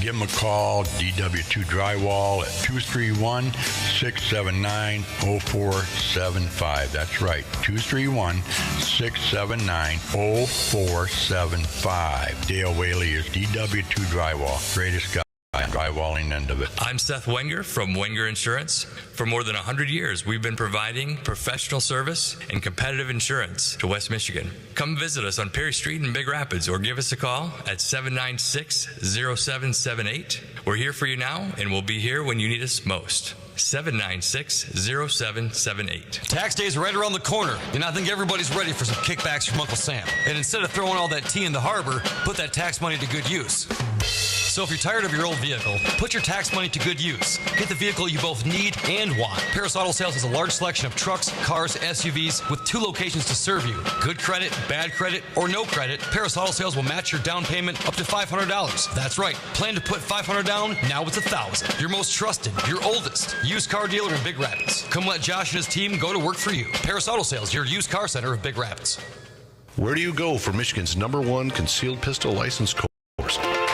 give him a call, DW2 Drywall at 231-679-0475. That's right, 231-679-0475. Dale Whaley is DW2 Drywall, greatest guy drywalling end of it. I'm Seth Wenger from Wenger Insurance. For more than 100 years, we've been providing professional service and competitive insurance to West Michigan. Come visit us on Perry Street in Big Rapids or give us a call at 796-0778. We're here for you now, and we'll be here when you need us most. 796-0778. Tax day is right around the corner, and I think everybody's ready for some kickbacks from Uncle Sam. And instead of throwing all that tea in the harbor, put that tax money to good use. So if you're tired of your old vehicle, put your tax money to good use. Get the vehicle you both need and want. Paris Auto Sales has a large selection of trucks, cars, SUVs with 2 locations to serve you. Good credit, bad credit, or no credit, Paris Auto Sales will match your down payment up to $500. That's right. Plan to put $500 down, now it's $1,000. Your most trusted, your oldest used car dealer in Big Rapids. Come let Josh and his team go to work for you. Paris Auto Sales, your used car center of Big Rapids. Where do you go for Michigan's #1 concealed pistol license course?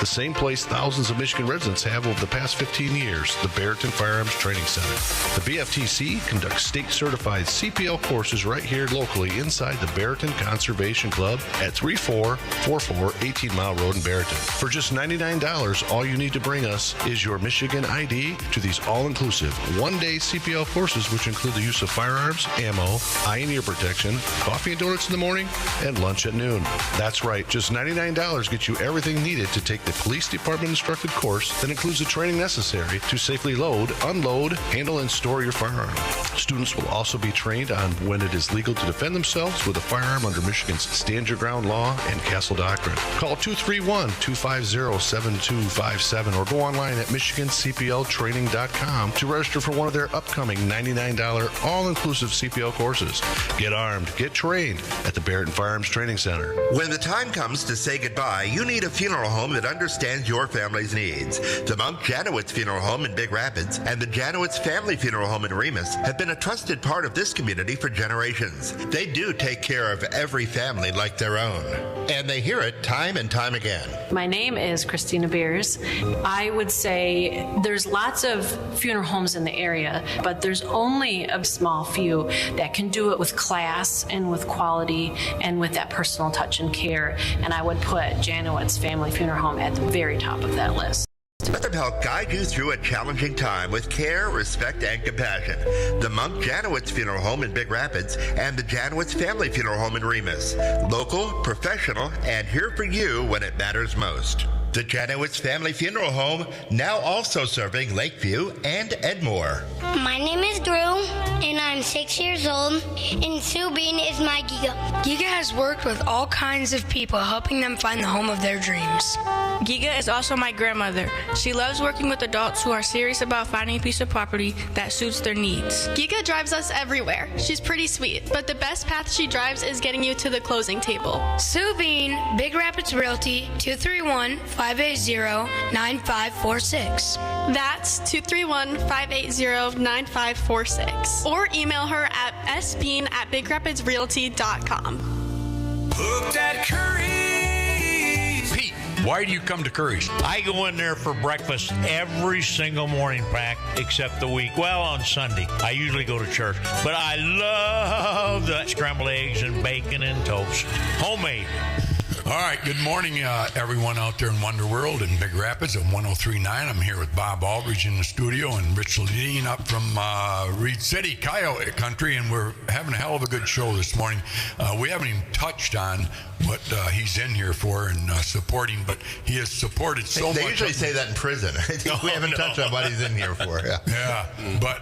The same place thousands of Michigan residents have over the past 15 years, the Barrington Firearms Training Center. The BFTC conducts state-certified CPL courses right here locally inside the Barrington Conservation Club at 3444 18 Mile Road in Barrington. For just $99, all you need to bring us is your Michigan ID to these all-inclusive one-day CPL courses, which include the use of firearms, ammo, eye and ear protection, coffee and donuts in the morning, and lunch at noon. That's right, just $99 gets you everything needed to take the police department instructed course that includes the training necessary to safely load, unload, handle, and store your firearm. Students will also be trained on when it is legal to defend themselves with a firearm under Michigan's Stand Your Ground law and Castle Doctrine. Call 231-250-7257 or go online at michigancpltraining.com to register for one of their upcoming $99 all-inclusive CPL courses. Get armed, get trained at the Barrington Firearms Training Center. When the time comes to say goodbye, you need a funeral home that understands your family's needs. The Monk Janowitz Funeral Home in Big Rapids and the Janowitz Family Funeral Home in Remus have been a trusted part of this community for generations. They do take care of every family like their own, and they hear it time and time again. My name is Christina Beers. I would say there's lots of funeral homes in the area, but there's only a small few that can do it with class and with quality and with that personal touch and care, and I would put Janowitz Family Funeral Home at the very top of that list. Let them help guide you through a challenging time with care, respect, and compassion. The Monk Janowitz Funeral Home in Big Rapids and the Janowitz Family Funeral Home in Remus. Local, professional, and here for you when it matters most. The Janowitz Family Funeral Home, now also serving Lakeview and Edmore. My name is Drew, and I'm 6 years old, and Sue Bean is my Giga. Giga has worked with all kinds of people, helping them find the home of their dreams. Giga is also my grandmother. She loves working with adults who are serious about finding a piece of property that suits their needs. Giga drives us everywhere. She's pretty sweet, but the best path she drives is getting you to the closing table. Sue Bean, Big Rapids Realty, 231-580-9546. That's 231-580-9546. Or email her at sbean@bigrapidsrealty.com. Hooked at Curry's. Pete, why do you come to Curry's? I go in there for breakfast every single morning, Pack, except the week. Well, on Sunday. I usually go to church. But I love the scrambled eggs and bacon and toast. Homemade. All right, good morning, everyone out there in Wonder World in Big Rapids at 103.9. I'm here with Bob Aldridge in the studio and Rich Salidin up from Reed City, Coyote Country, and we're having a hell of a good show this morning. We haven't even touched on what he's in here for and supporting, but he has supported so much. They usually say that in prison. We haven't touched on what he's in here for. Yeah, but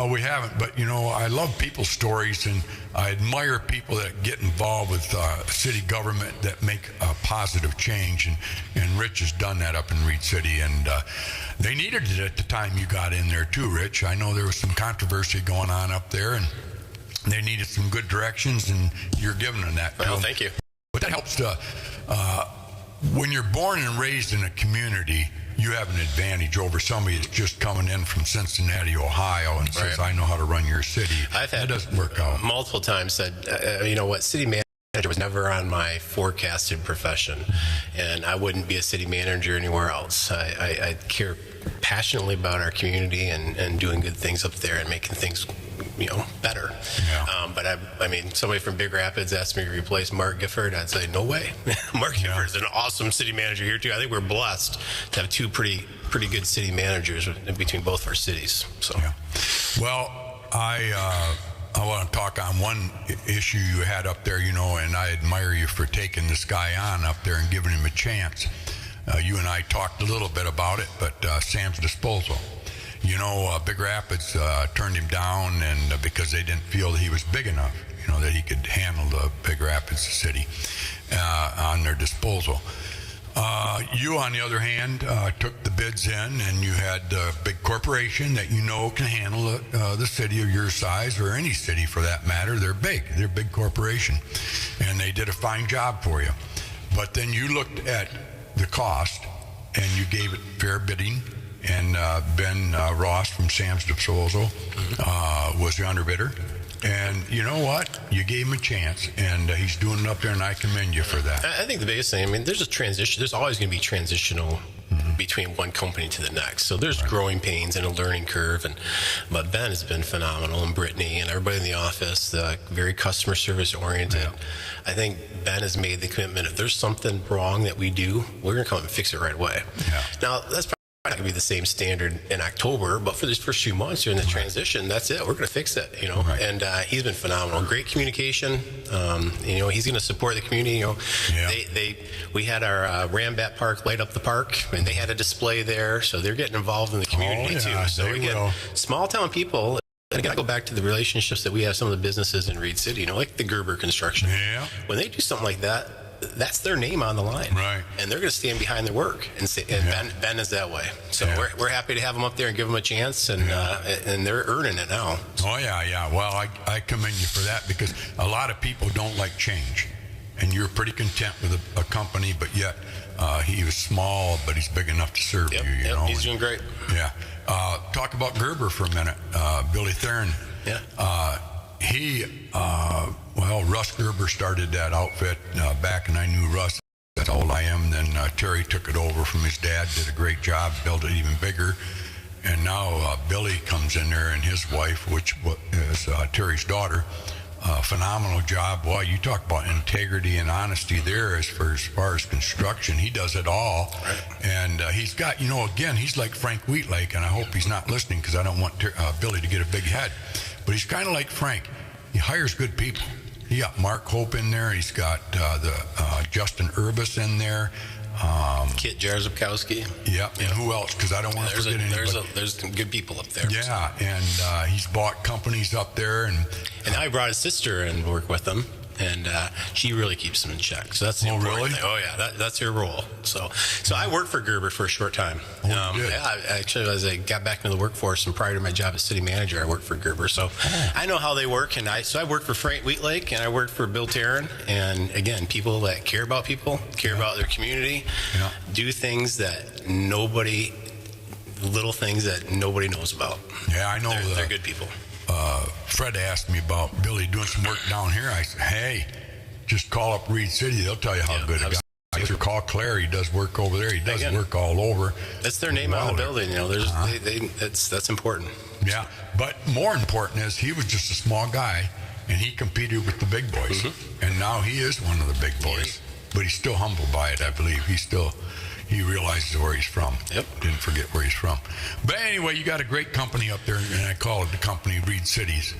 we haven't. But, you know, I love people's stories, and I admire people that get involved with city government that make a positive change, and Rich has done that up in Reed City, and they needed it at the time you got in there too, Rich. I know there was some controversy going on up there, and they needed some good directions, and you're giving them that too. Well, thank you. But that helps to when you're born and raised in a community, you have an advantage over somebody that's just coming in from Cincinnati, Ohio, and says, I know how to run your city. That doesn't work out. Multiple times said, you know what, city manager was never on my forecasted profession, and I wouldn't be a city manager anywhere else. I care passionately about our community and doing good things up there and making things, better. Yeah. But I mean, somebody from Big Rapids asked me to replace Mark Gifford. I'd say, no way. Mark Gifford is an awesome city manager here too. I think we're blessed to have two pretty good city managers in between both our cities. So, well, I want to talk on one issue you had up there, and I admire you for taking this guy on up there and giving him a chance. You and I talked a little bit about it, but Sam's disposal. Big Rapids turned him down, and because they didn't feel that he was big enough, that he could handle the Big Rapids city on their disposal. You, on the other hand, took the bids in, and you had a big corporation that can handle the city of your size, or any city for that matter. They're big. They're a big corporation, and they did a fine job for you. But then you looked at the cost, and you gave it fair bidding, and Ben Ross from Sam's Disposal was the underbidder. And you know what? You gave him a chance, and he's doing it up there, and I commend you for that. I think the biggest thing, there's a transition. There's always going to be transitional between one company to the next. So there's growing pains and a learning curve. But Ben has been phenomenal, and Brittany and everybody in the office, very customer service oriented. Yeah. I think Ben has made the commitment, if there's something wrong that we do, we're going to come and fix it right away. Yeah. Now, that's probably not going to be the same standard in October, but for these first few months during the transition, that's it. We're going to fix it, And he's been phenomenal. Great communication. He's going to support the community. We had our Rambat Park light up the park, and they had a display there, so they're getting involved in the community too. So again, small town people. And again, I go back to the relationships that we have, some of the businesses in Reed City, like the Gerber Construction. Yeah. When they do something like that, that's their name on the line. Right. And they're going to stand behind their work. And Ben is that way. So we're happy to have them up there and give them a chance, and they're earning it now. So. Oh, yeah. Well, I commend you for that, because a lot of people don't like change. And you're pretty content with a company, but yet he was small, but he's big enough to serve you. He's doing great. Yeah. Talk about Gerber for a minute. Billy Theron. Yeah. Russ Gerber started that outfit back, and I knew Russ. That's how old I am. Then Terry took it over from his dad, did a great job, built it even bigger. And now Billy comes in there, and his wife, which is Terry's daughter, phenomenal job. Well, you talk about integrity and honesty there as far as construction. He does it all. Right. And he's got, again, he's like Frank Wheatlake, and I hope he's not listening, because I don't want Billy to get a big head. But he's kind of like Frank. He hires good people. He got Mark Hope in there. He's got Justin Urbis in there. Kit Jarzabkowski. Yep. And who else? Because I don't want to forget anybody. There's some good people up there. Yeah, and he's bought companies up there. And I brought his sister and worked with them. And she really keeps them in check. So that's the important thing. Oh, yeah, that's her role. So I worked for Gerber for a short time. Actually, as I got back into the workforce, and prior to my job as city manager, I worked for Gerber. So I know how they work. And I worked for Frank Wheatlake, and I worked for Bill Tarrin. And again, people that care about people, care about their community, do things that little things that nobody knows about. Yeah, I know. They're good people. Fred asked me about Billy doing some work down here. I said, hey, just call up Reed City. They'll tell you how good it is. Call Claire. He does work over there. He does work all over. That's their name on the building. That's important. Yeah, but more important is he was just a small guy, and he competed with the big boys. Mm-hmm. And now he is one of the big boys. But he's still humbled by it, I believe. He realizes where he's from. Yep. Didn't forget where he's from. But anyway, you got a great company up there, and I call it the company Reed Cities.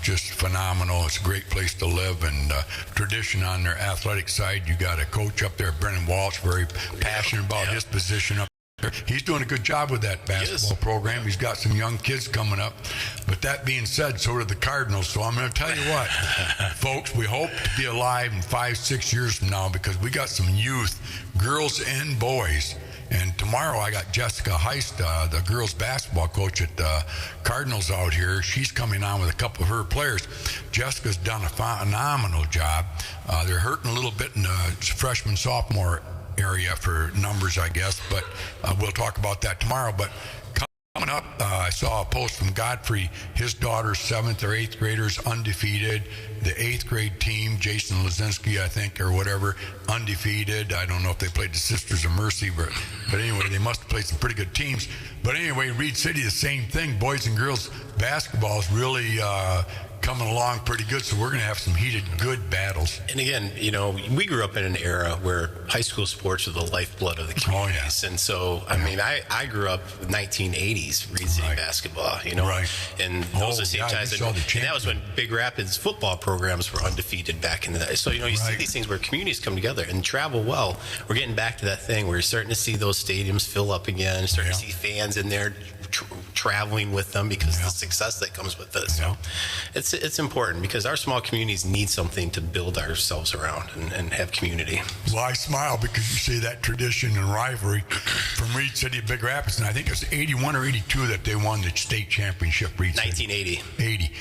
Just phenomenal. It's a great place to live, and tradition on their athletic side. You got a coach up there, Brennan Walsh, very passionate about his position up there. He's doing a good job with that basketball program. He's got some young kids coming up. But that being said, so do the Cardinals. So I'm going to tell you what, folks, we hope to be alive in 5-6 years from now, because we got some youth, girls and boys. And tomorrow I got Jessica Heist, the girls basketball coach at the Cardinals out here. She's coming on with a couple of her players. Jessica's done a phenomenal job. They're hurting a little bit in the freshman, sophomore area for numbers, I guess, but we'll talk about that tomorrow. But coming up, I saw a post from Godfrey. His daughter's 7th or 8th graders undefeated. The 8th grade team, Jason Lazinski, I think, or whatever, undefeated. I don't know if they played the Sisters of Mercy, but anyway, they must have played some pretty good teams. But anyway, Reed City, the same thing. Boys and girls basketball is really coming along pretty good, so we're going to have some heated, good battles. And again, we grew up in an era where high school sports were the lifeblood of the communities. And so, I mean, I grew up in 1980s Reed City basketball, Right. And those are the same times. And that was when Big Rapids football programs were undefeated back in the day. So, you see these things where communities come together and travel well. We're getting back to that thing where you're starting to see those stadiums fill up again, starting to see fans in there traveling with them because of the success that comes with this. So it's important because our small communities need something to build ourselves around and have community. Well, I smile because you say that tradition and rivalry from Reed City to Big Rapids, and I think it's 81 or 82 that they won the state championship. Reed City. 1980. 80.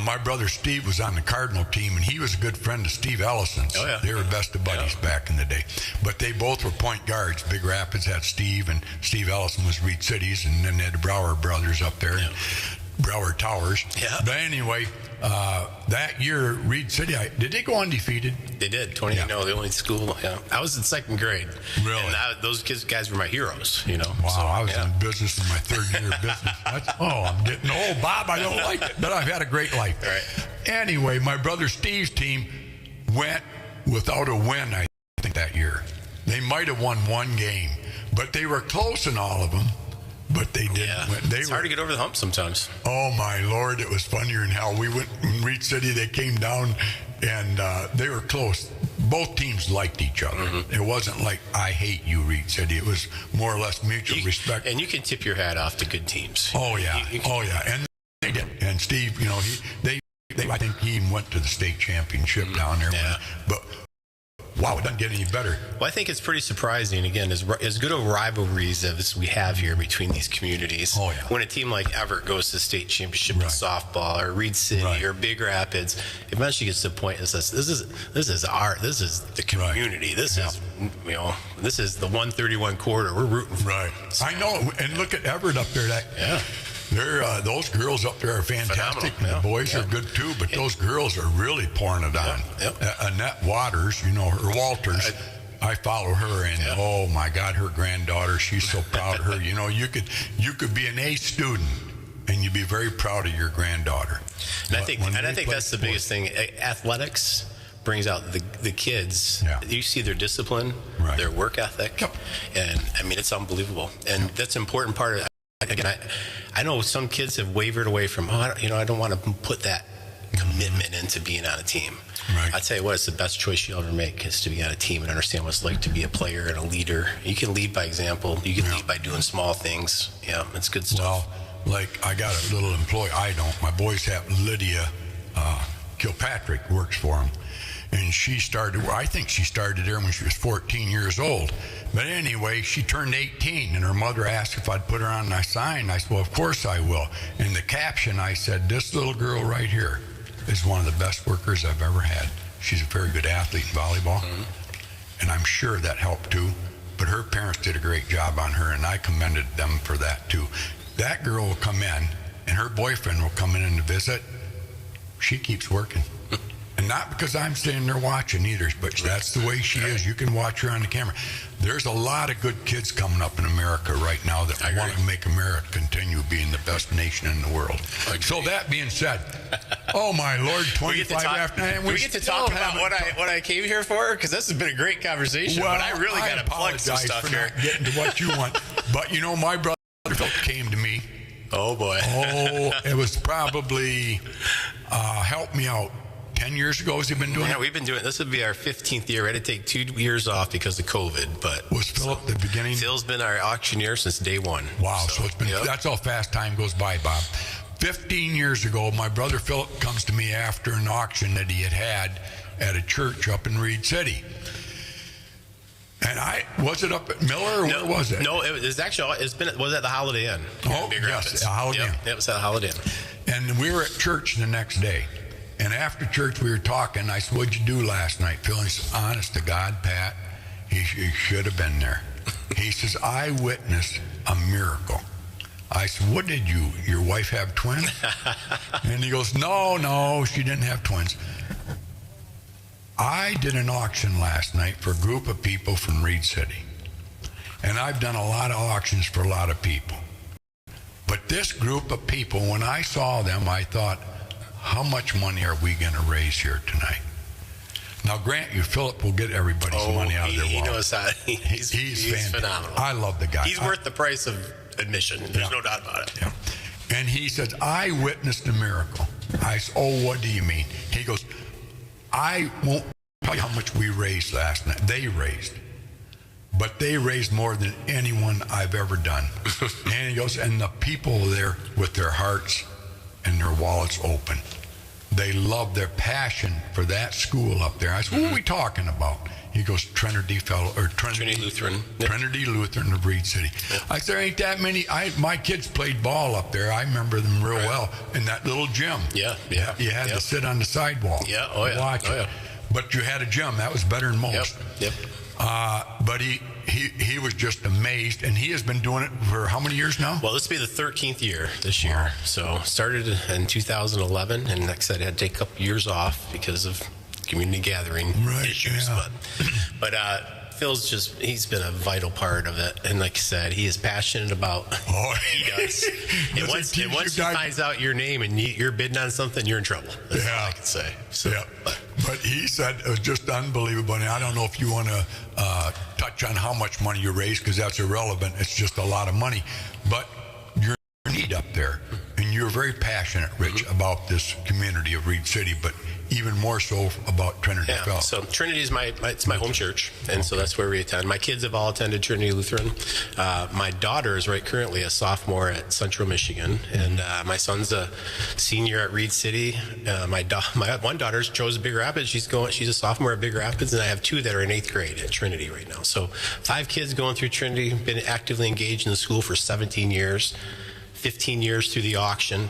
My brother Steve was on the Cardinal team, and he was a good friend of Steve Ellison's. Oh, yeah. They were best of buddies back in the day. But they both were point guards. Big Rapids had Steve, and Steve Ellison was Reed City's, and then they had the Brower brothers up there, Brower Towers. Yeah. But anyway, that year, Reed City, did they go undefeated? They did. 20, the only school. Yeah. I was in 2nd grade. Really? And those guys were my heroes, Wow, so, I was in business in my 3rd year of business. I'm getting old, Bob. I don't like it, but I've had a great life. Right. Anyway, my brother Steve's team went without a win, I think, that year. They might have won one game, but they were close in all of them. But they didn't win. It's hard to get over the hump sometimes. Oh, my Lord, it was funnier than hell. We went in Reed City, they came down, and they were close. Both teams liked each other. Mm-hmm. It wasn't like, I hate you, Reed City. It was more or less mutual respect. And you can tip your hat off to good teams. Oh, yeah. And they did. And Steve, I think he even went to the state championship down there. Yeah. But wow, it doesn't get any better. Well, I think it's pretty surprising, again, as good of rivalries as we have here between these communities. Oh, yeah. When a team like Everett goes to the state championship in softball, or Reed City, or Big Rapids, eventually gets to the point that says, this is the community. This is, this is the 131 quarter. We're rooting for. Right. So, I know, and look at Everett up there. Those girls up there are fantastic. The boys are good too, but those girls are really pouring it on. Annette Waters, her Walters, I follow her, and oh my God, her granddaughter, she's so proud of her. You could be an A student, and you'd be very proud of your granddaughter. And I think that's the biggest thing. Athletics brings out the kids. You see their discipline, their work ethic, and I mean it's unbelievable. And that's an important part of it. Again, I know some kids have wavered away from, I don't want to put that commitment into being on a team. Right. I tell you what, it's the best choice you'll ever make is to be on a team and understand what it's like to be a player and a leader. You can lead by example. You can lead by doing small things. Yeah, it's good stuff. Well, like I got a little employee. I don't. My boys have Lydia Kilpatrick works for them. And I think she started there when she was 14 years old. But anyway, she turned 18, and her mother asked if I'd put her on my sign. I said, well, of course I will. In the caption, I said, this little girl right here is one of the best workers I've ever had. She's a very good athlete in volleyball, and I'm sure that helped too. But her parents did a great job on her, and I commended them for that too. That girl will come in, and her boyfriend will come in to visit. She keeps working. And not because I'm standing there watching either, but that's the way she is. You can watch her on the camera. There's a lot of good kids coming up in America right now that want to make America continue being the best nation in the world. So that being said, oh my Lord, 25 after 9. We get to talk about what I came here for? Because this has been a great conversation, but I really got to plug some stuff here. Not getting to what you want. But my brother came to me. Oh boy. It was probably, help me out. 10 years ago, has he been doing it? Yeah, we've been doing it. This would be our 15th year. We had to take 2 years off because of COVID. But was Philip the beginning? Phil's been our auctioneer since day one. Wow, so it's been that's how fast time goes by, Bob. 15 years ago, my brother Philip comes to me after an auction that he had at a church up in Reed City. And was it up at Miller or where was it? No, it was actually, was at the Holiday Inn. Yes, the Holiday Inn. It was at the Holiday Inn. And we were at church the next day. And after church, we were talking. I said, what'd you do last night? Phil, he said, honest to God, Pat, He should have been there. He says, I witnessed a miracle. I said, what did your wife have twins? And he goes, no, she didn't have twins. I did an auction last night for a group of people from Reed City. And I've done a lot of auctions for a lot of people. But this group of people, when I saw them, I thought, how much money are we going to raise here tonight? Now, grant you, Philip will get everybody's money out of their wallet. He knows how. He's phenomenal. I love the guy. He's worth the price of admission. There's no doubt about it. Yeah. And he says, I witnessed a miracle. I said, oh, what do you mean? He goes, I won't tell you how much we raised last night. They raised. But they raised more than anyone I've ever done. And he goes, and the people there with their hearts and their wallets open. They love their passion for that school up there. I said, what are we talking about? He goes, Trinity Lutheran. Trinity Lutheran of Reed City. I said, there ain't that many. My kids played ball up there. I remember them real well in that little gym. Yeah. You had to sit on the sidewalk. Watch it. But you had a gym. That was better than most. Yep. But he was just amazed, and he has been doing it for how many years now? Well, this will be the 13th year this year. So started in 2011, and like I said, I had to take a couple years off because of community gathering issues. Yeah. But he's been a vital part of it. And like I said, he is passionate about what he does. And once he finds out your name and you're bidding on something, you're in trouble. That's all I can say. So, But he said it was just unbelievable. And I don't know if you want to touch on how much money you raised, because that's irrelevant. It's just a lot of money. But you're in need up there. And you're very passionate, Rich, about this community of Reed City, but even more so about Trinity Fellowship. So Trinity is my home church, and so that's where we attend. My kids have all attended Trinity Lutheran. My daughter is currently a sophomore at Central Michigan, and my son's a senior at Reed City. My one daughter chose Big Rapids. She's a sophomore at Big Rapids, and I have two that are in 8th grade at Trinity right now. So 5 kids going through Trinity, been actively engaged in the school for 17 years, 15 years through the auction.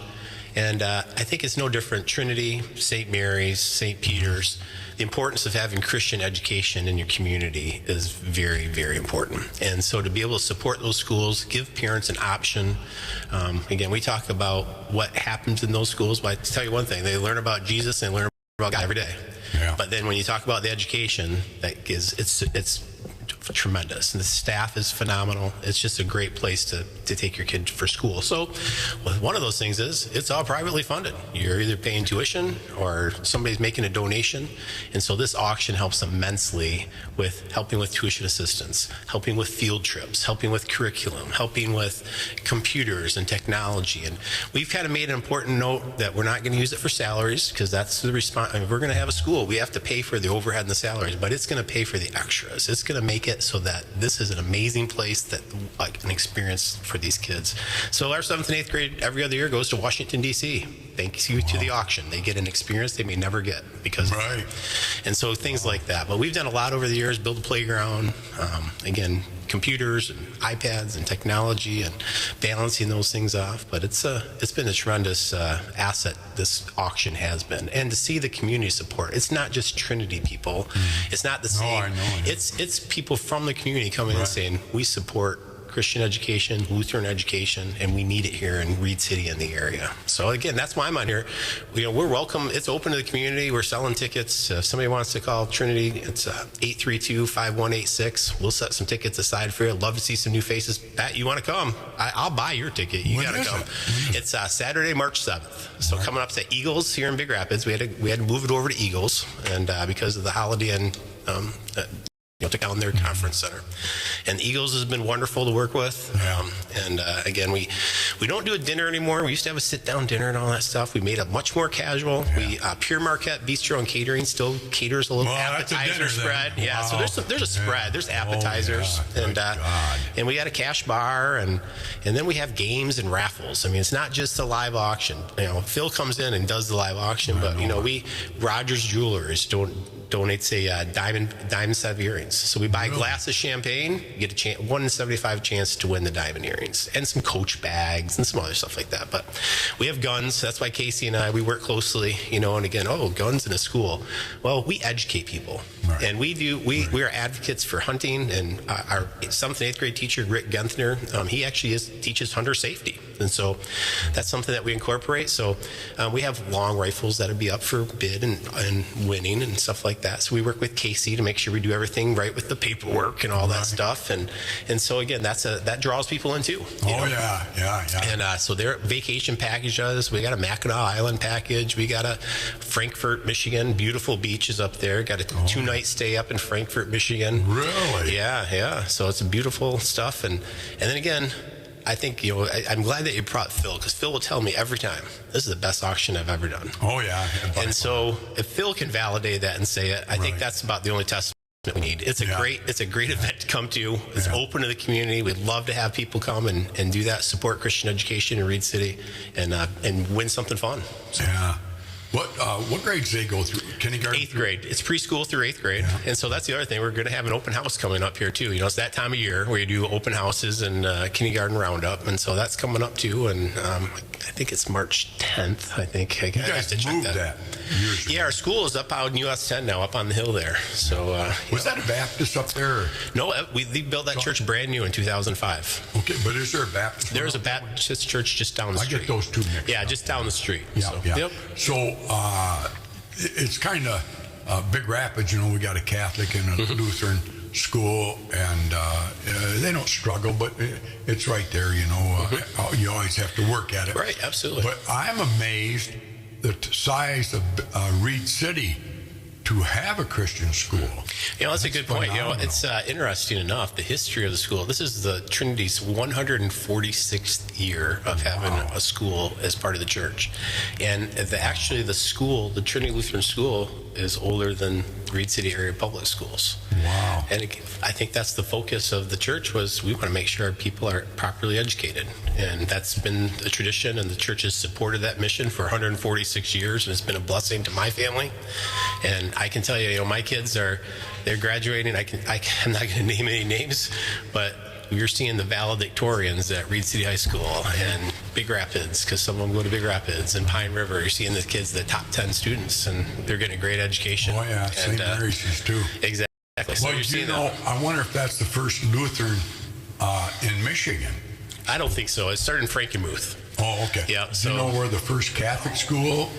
And I think it's no different. Trinity, St. Mary's, St. Peter's, the importance of having Christian education in your community is very, very important. And so to be able to support those schools, give parents an option. Again, we talk about what happens in those schools, but I tell you one thing, they learn about Jesus and learn about God every day. Yeah. But then when you talk about the education, it's tremendous, and the staff is phenomenal. It's just a great place to take your kid for school. So one of those things is it's all privately funded. You're either paying tuition or somebody's making a donation, and so this auction helps immensely with helping with tuition assistance, helping with field trips, helping with curriculum, helping with computers and technology. And we've kind of made an important note that we're not going to use it for salaries, because that's the response. If we're going to have a school, we have to pay for the overhead and the salaries, but it's going to pay for the extras. It's going to make it so that this is an amazing place, that an experience for these kids. So our 7th and 8th grade every other year goes to Washington, D.C. Thanks you to the auction. They get an experience they may never get because of it. And so things like that. But we've done a lot over the years, build a playground, again, computers and iPads and technology and balancing those things off. But it's been a tremendous asset, this auction has been. And to see the community support, it's not just Trinity people. It's not the same. I know. It's people from the community coming and saying, we support Christian education, Lutheran education, and we need it here in Reed City in the area. So again, that's why I'm on here. We're welcome. It's open to the community. We're selling tickets. If somebody wants to call Trinity, it's 832-5186. We'll set some tickets aside for you. I'd love to see some new faces. Pat, you want to come? I'll buy your ticket. You got to come. It's Saturday, March 7th. So coming up to Eagles here in Big Rapids. We had to move it over to Eagles, and because of the holiday and to down their conference center. And the Eagles has been wonderful to work with. Again, we don't do a dinner anymore. We used to have a sit-down dinner and all that stuff. We made it much more casual. We Pure Marquette Bistro and Catering still caters a little appetizer spread. Yeah, so there's a spread. There's appetizers, and we got a cash bar, and then we have games and raffles. I mean, it's not just a live auction. Phil comes in and does the live auction, but Rogers Jewelers donates a diamond set of earrings. So we buy a glass of champagne, you get a 1 in 75 chance to win the diamond earrings, and some Coach bags bags and some other stuff like that. But we have guns. That's why Casey and I, we work closely, and again, guns in a school. Well, we educate people. Right. And we are advocates for hunting, and our 7th and 8th grade teacher, Rick Genthner, he actually teaches hunter safety. And so that's something that we incorporate. So we have long rifles that'll be up for bid and winning and stuff like that. So we work with Casey to make sure we do everything right with the paperwork and all that stuff. And so again, that draws people in too. Yeah. And so their vacation packages, we got a Mackinac Island package. We got a Frankfort, Michigan, beautiful beaches up there. Got a 2-night stay up in Frankfort, Michigan. Really? Yeah. So it's beautiful stuff. And then again, I think, I'm glad that you brought Phil, because Phil will tell me every time, this is the best auction I've ever done. Oh, yeah. And so if Phil can validate that and say it, I think that's about the only testament we need. It's a great event to come to. It's open to the community. We'd love to have people come and do that, support Christian education in Reed City, and win something fun. So. Yeah. What grades do they go through? Kindergarten? 8th grade. It's preschool through 8th grade. Yeah. And so that's the other thing. We're going to have an open house coming up here too. It's that time of year where you do open houses and kindergarten roundup. And so that's coming up too. And I think it's March 10th, I think. I have to check that. Yeah, our school is up out in US 10 now, up on the hill there. So was that a Baptist up there? Or? No, they built that church brand new in 2005. Okay, but is there a Baptist? There's a Baptist church just down the street. I get those two mixed up. Just down the street. Yeah. Yep. So it's kind of Big Rapids, we got a Catholic and a Lutheran school, and they don't struggle, but it's right there, you always have to work at it. Right, absolutely. But I'm amazed the size of Reed City to have a Christian school. That's a good point. It's interesting enough, the history of the school. This is the Trinity's 146th year of having a school as part of the church. And actually the school, the Trinity Lutheran School, is older than Reed City area public schools. Wow. And I think that's the focus of the church, was we want to make sure our people are properly educated. And that's been a tradition, and the church has supported that mission for 146 years, and it's been a blessing to my family. And I can tell you, my kids they're graduating. I'm not going to name any names, but you're seeing the valedictorians at Reed City High School and Big Rapids, because some of them go to Big Rapids, and Pine River. You're seeing the kids, the top 10 students, and they're getting a great education. Oh yeah, St. Mary's too. Exactly. So well, you're I wonder if that's the first Lutheran in Michigan. I don't think so. It started in Frankenmuth. Oh, okay. Yeah. Do you know where the first Catholic school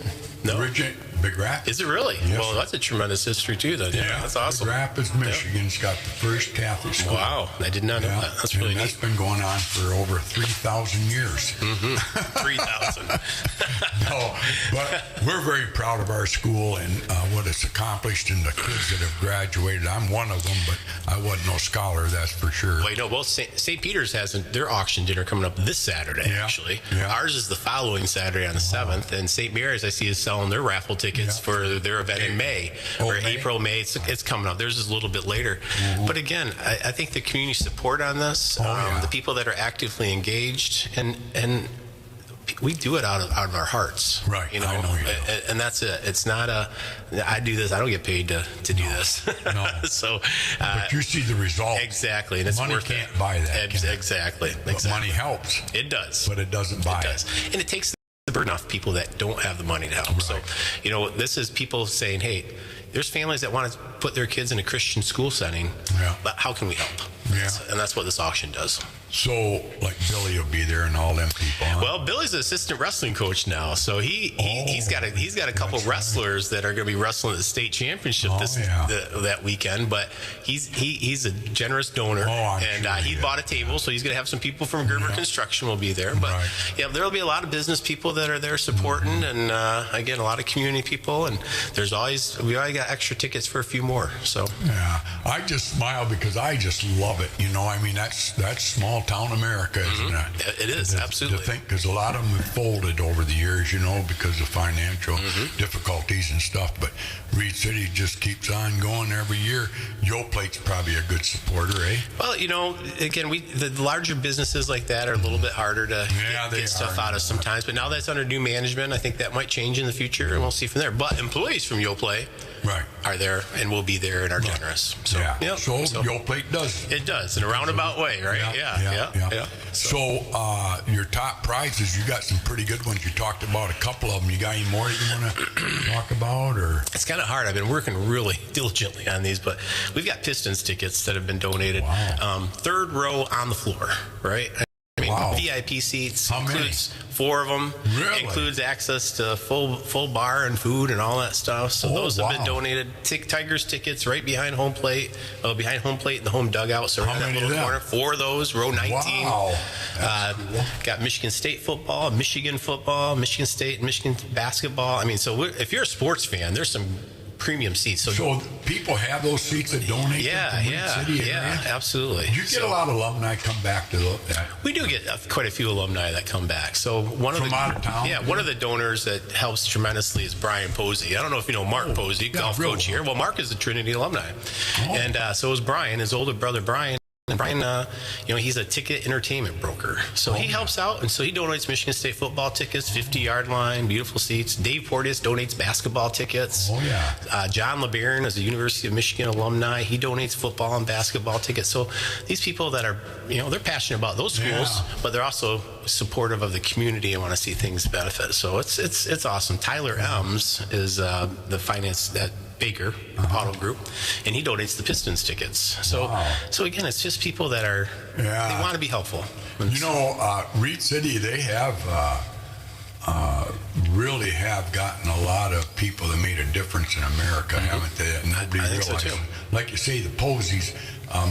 originated? Big Rapids. Is it really? Yes. Well, that's a tremendous history too, then. Yeah, that's awesome. Big Rapids, Michigan's got the first Catholic school. Wow, I did not know that. That's really neat. That's been going on for over 3,000 years. 3,000. No, but we're very proud of our school and what it's accomplished, and the kids that have graduated. I'm one of them, but I wasn't no scholar, that's for sure. Well, St. Peter's has their auction dinner coming up this Saturday, actually. Yeah. Ours is the following Saturday on the 7th, and St. Mary's, I see, is selling their raffle tickets for their event in May, or April, May. It's coming up. Theirs is a little bit later. But again, I think the community support on this, the people that are actively engaged, and we do it out of our hearts. Right. I know you do. And that's it. It's not I do this, I don't get paid to do this. No. So, but you see the result. Exactly. And it's money worth can't buy that. Exactly. But money helps. It does. But it doesn't buy it. And it takes the burden off people that don't have the money to help. Right. So, this is people saying, hey, there's families that want to put their kids in a Christian school setting, but how can we help? Yeah. And that's what this auction does. So, like Billy will be there and all them people. Huh? Well, Billy's an assistant wrestling coach now, so he's got a couple wrestlers that are going to be wrestling at the state championship that weekend. But he's a generous donor, he bought a table, so he's going to have some people from Gerber Construction will be there. But there'll be a lot of business people that are there supporting, and again, a lot of community people. And we always got extra tickets for a few more. So I just smile because I just love it. That's small town America, isn't it? It is, absolutely. To think, because a lot of them have folded over the years, because of financial difficulties and stuff. But Reed City just keeps on going every year. Yoplate's probably a good supporter, eh? Well, again, the larger businesses like that are a little bit harder to get stuff out of sometimes. But now that's under new management, I think that might change in the future, and we'll see from there. But employees from Yoplate are there and will be there and are generous. So, so Yoplate does. It does, in a roundabout way, right? Yeah. Yeah. So your top prizes, you got some pretty good ones. You talked about a couple of them. You got any more that you want to talk about? Or it's kind of hard. I've been working really diligently on these, but we've got Pistons tickets that have been donated. Wow. Third row on the floor, right? I mean, VIP seats. How many? Includes 4 of them. Really? Includes access to full bar and food and all that stuff. So those have been donated. Tigers tickets right behind home plate in the home dugout. So how many of them? Corner. 4 of those, row 19. Wow. Got Michigan State football, Michigan State, and Michigan basketball. I mean, so if you're a sports fan, there's some premium seats. So people have those seats that donate. Yeah, absolutely. Do you get a lot of alumni come back to that? We do get quite a few alumni that come back. So one of the donors that helps tremendously is Brian Posey. I don't know if you know Mark Posey, golf coach here. Well, Mark is a Trinity alumni, and so is Brian, his older brother Brian. And Brian, he's a ticket entertainment broker. So he helps out, and so he donates Michigan State football tickets, 50-yard line, beautiful seats. Dave Porteous donates basketball tickets. John LeBaron is a University of Michigan alumni. He donates football and basketball tickets. So these people that are, they're passionate about those schools, but they're also supportive of the community and want to see things benefit. So it's awesome. Tyler Ems is the finance that Baker Auto Group, and he donates the Pistons tickets. So again, it's just people that are they want to be helpful. Reed City, they have really have gotten a lot of people that made a difference in America, haven't they? Nobody realizes. So too. Like you say, the Posies.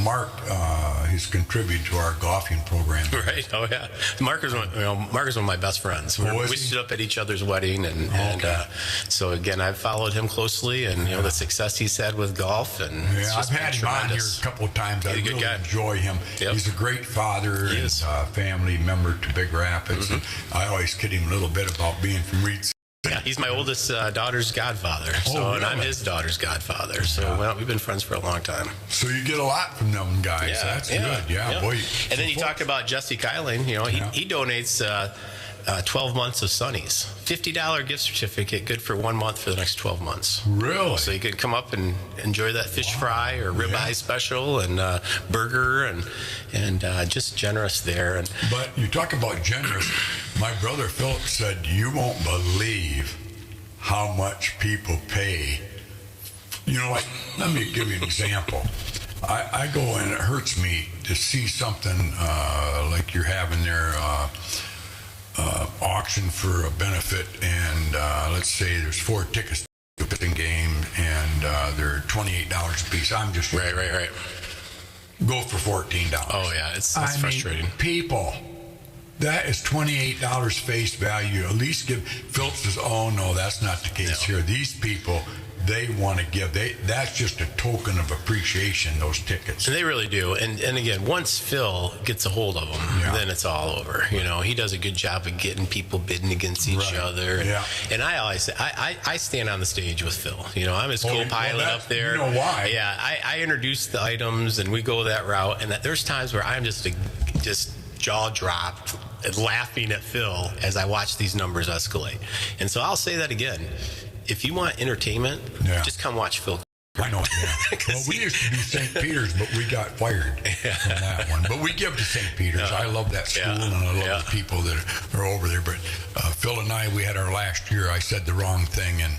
Mark has contributed to our golfing program. Right. Oh yeah. Mark is one of my best friends. We stood up at each other's wedding, and so again, I've followed him closely, and the success he's had with golf, and I've had him on here a couple of times. I really enjoy him. Yep. He's a great father and family member to Big Rapids. And I always kid him a little bit about being from Reed. Yeah, he's my oldest daughter's godfather. And I'm his daughter's godfather. So we've been friends for a long time. So you get a lot from them guys. Yeah, that's good. Yeah, boy. And then you talk about Jesse Kyling. He donates 12 months of Sunnies. $50 gift certificate, good for 1 month for the next 12 months. Really? So you could come up and enjoy that fish fry or ribeye special and burger and just generous there. But you talk about generous. My brother Philip said, you won't believe how much people pay. Let me give you an example. I go and it hurts me to see something like you're having there. Auction for a benefit, and let's say there's 4 tickets to a Piston game, and they're $28 a piece. I'm just right. Go for $14. Oh yeah, it's frustrating. People, that is $28 face value. At least give. Phillips says, "Oh no, that's not the case here. These people." They want to give. That's just a token of appreciation, those tickets. And they really do. And again, once Phil gets a hold of them, then it's all over. He does a good job of getting people bidding against each other. And I always say, I stand on the stage with Phil. I'm his co-pilot up there. You know why? Yeah, I introduce the items, and we go that route. And there's times where I'm just jaw dropped, laughing at Phil as I watch these numbers escalate. And so I'll say that again. If you want entertainment, just come watch Phil. I know. Well, we used to do St. Peter's, but we got fired from that one. But we give to St. Peter's. I love that school, and I love the people that are over there. But Phil and I, we had our last year. I said the wrong thing, and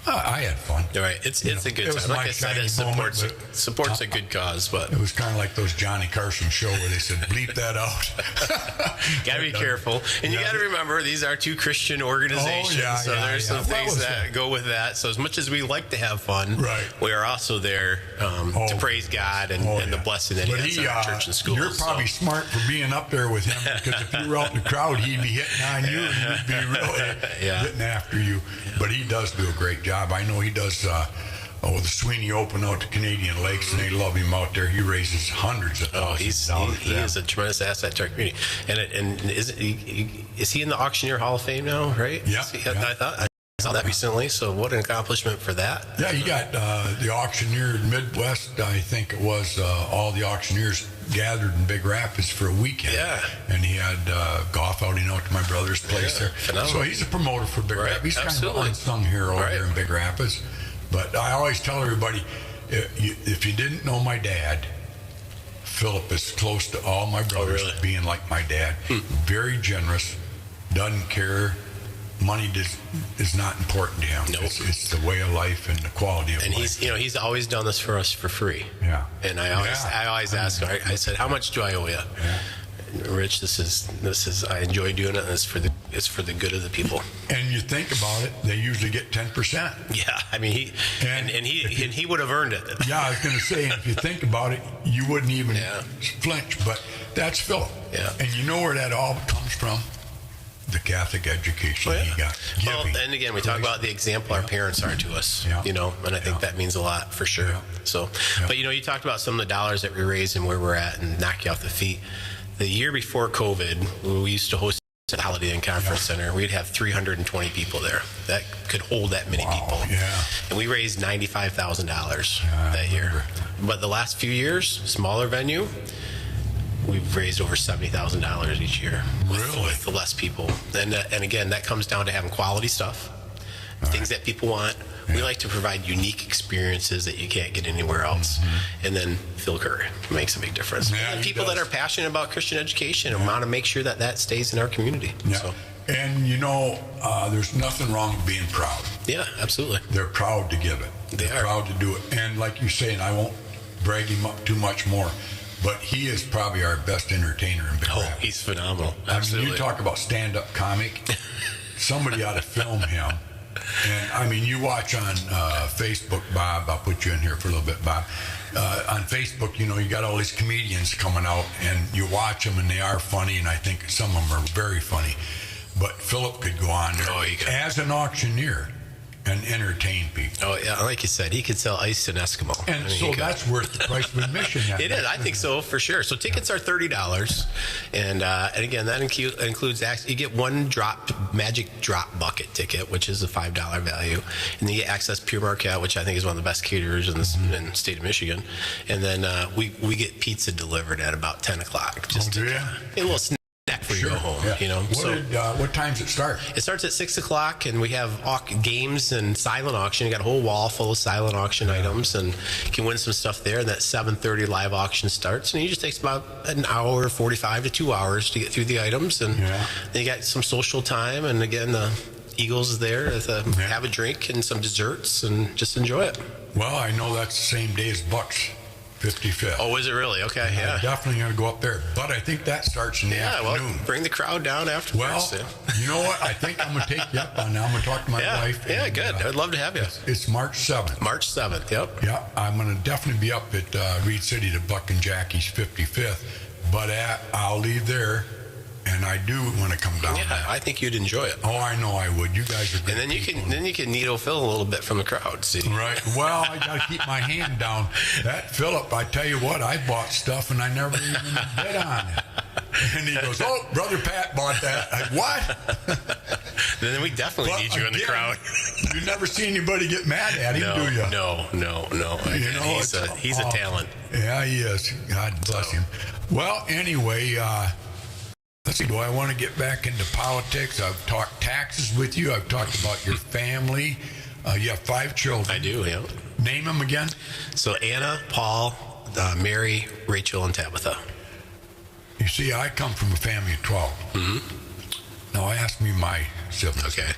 I had fun. Right. It's a good time. Like I said, it supports a good cause. But it was kind of like those Johnny Carson show where they said, bleep that out. Got to be careful. And you got to remember, these are 2 Christian organizations. So there's some things that go with that. So as much as we like to have fun, we are also there to praise God and the blessing that He has in our church and schools. You're probably smart for being up there with him, because if you were out in the crowd, he'd be hitting on you and he'd be really getting after you. But he does do a great job. I know he does the Sweeney Open out to Canadian Lakes, and they love him out there. He raises hundreds of thousands of dollars. He is a tremendous asset to our community. And is he in the Auctioneer Hall of Fame now, right? Yeah. I saw that recently, so what an accomplishment for that. Yeah, you got the Auctioneer Midwest, I think it was, all the auctioneers gathered in Big Rapids for a weekend. Yeah. And he had golf outing out to my brother's place there. Phenomenal. So he's a promoter for Big Rapids. He's kind of an unsung hero there in Big Rapids. But I always tell everybody, if you didn't know my dad, Philip is close to all my brothers, being like my dad. Very generous, doesn't care. Money is not important to him. Nope. It's the way of life and the quality of life. And he's always done this for us for free. Yeah. And I always ask him. I said, "How much do I owe you?" Yeah. Rich, this is I enjoy doing it, and it's for the good of the people. And you think about it, they usually get 10%. Yeah, I mean he would have earned it. Yeah, I was going to say, if you think about it, you wouldn't even flinch. But that's Philip. Yeah. And you know where that all comes from? The Catholic education he got. Well, and again, we talk about the example our parents are to us, and I think that means a lot for sure. Yeah. So, but you talked about some of the dollars that we raised and where we're at and knock you off the feet. The year before COVID, we used to host at Salidin Conference Center. We'd have 320 people there. That could hold that many people. Yeah. And we raised $95,000 that year. But the last few years, smaller venue, we've raised over $70,000 each year with less people. And again, that comes down to having quality stuff, things that people want. We like to provide unique experiences that you can't get anywhere else. And then Phil Curry makes a big difference. Yeah, and people that are passionate about Christian education and want to make sure that stays in our community. Yeah. So. And there's nothing wrong with being proud. Yeah, absolutely. They're proud to give it. They're proud to do it. And like you say, and I won't brag him up too much more, but he is probably our best entertainer in Big Rapids. He's phenomenal. I Absolutely. mean, you talk about stand-up comic. Somebody ought to film him. And I mean, you watch on Facebook, Bob. I'll put you in here for a little bit, Bob. On Facebook, you got all these comedians coming out, and you watch them, and they are funny, and I think some of them are very funny. But Philip could go on there as an auctioneer and entertain people. Oh, yeah, like you said, he could sell ice to an Eskimo. And so that's worth the price of admission. It is, I think so, for sure. So tickets are $30. And again, that includes, you get one magic drop bucket ticket, which is a $5 value. And then you get access Pure Marquette, which I think is one of the best caterers in the state of Michigan. And then we get pizza delivered at about 10 o'clock. Just a little snack before you go home. What times it start? It starts at 6 o'clock, and we have games and silent auction. You got a whole wall full of silent auction items, and you can win some stuff there. And that 7:30 live auction starts, and it usually takes about an hour, 45 to 2 hours to get through the items. And then you got some social time, and again, the Eagles is there to have a drink and some desserts and just enjoy it. Well, I know that's the same day as Bucks 55th. Oh, is it really? Okay, I'm definitely going to go up there. But I think that starts in the afternoon. Well, bring the crowd down afterwards. Well, you know what? I think I'm going to take you up on that. I'm going to talk to my wife. Yeah, good. I'd love to have you. It's March 7th. March 7th, yep. Yeah, I'm going to definitely be up at Reed City to Buck and Jackie's 55th. But I'll leave there, and I do want to come down. Yeah, I think you'd enjoy it. Oh, I know I would. You guys are good. And then you can needle Phil a little bit from the crowd, see? Right. Well, I got to keep my hand down. That Philip, I tell you what, I bought stuff and I never even bid on it. And he goes, "Oh, Brother Pat bought that." What? Then we definitely need you in the crowd. You never see anybody get mad at him, do you? No. He's a talent. Yeah, he is. God bless him. Well, anyway, let's see, do I want to get back into politics? I've talked taxes with you. I've talked about your family. You have 5 children. I do, yeah. Name them again. So Anna, Paul, Mary, Rachel, and Tabitha. You see, I come from a family of 12. Mm-hmm. Now, ask me my siblings. Okay.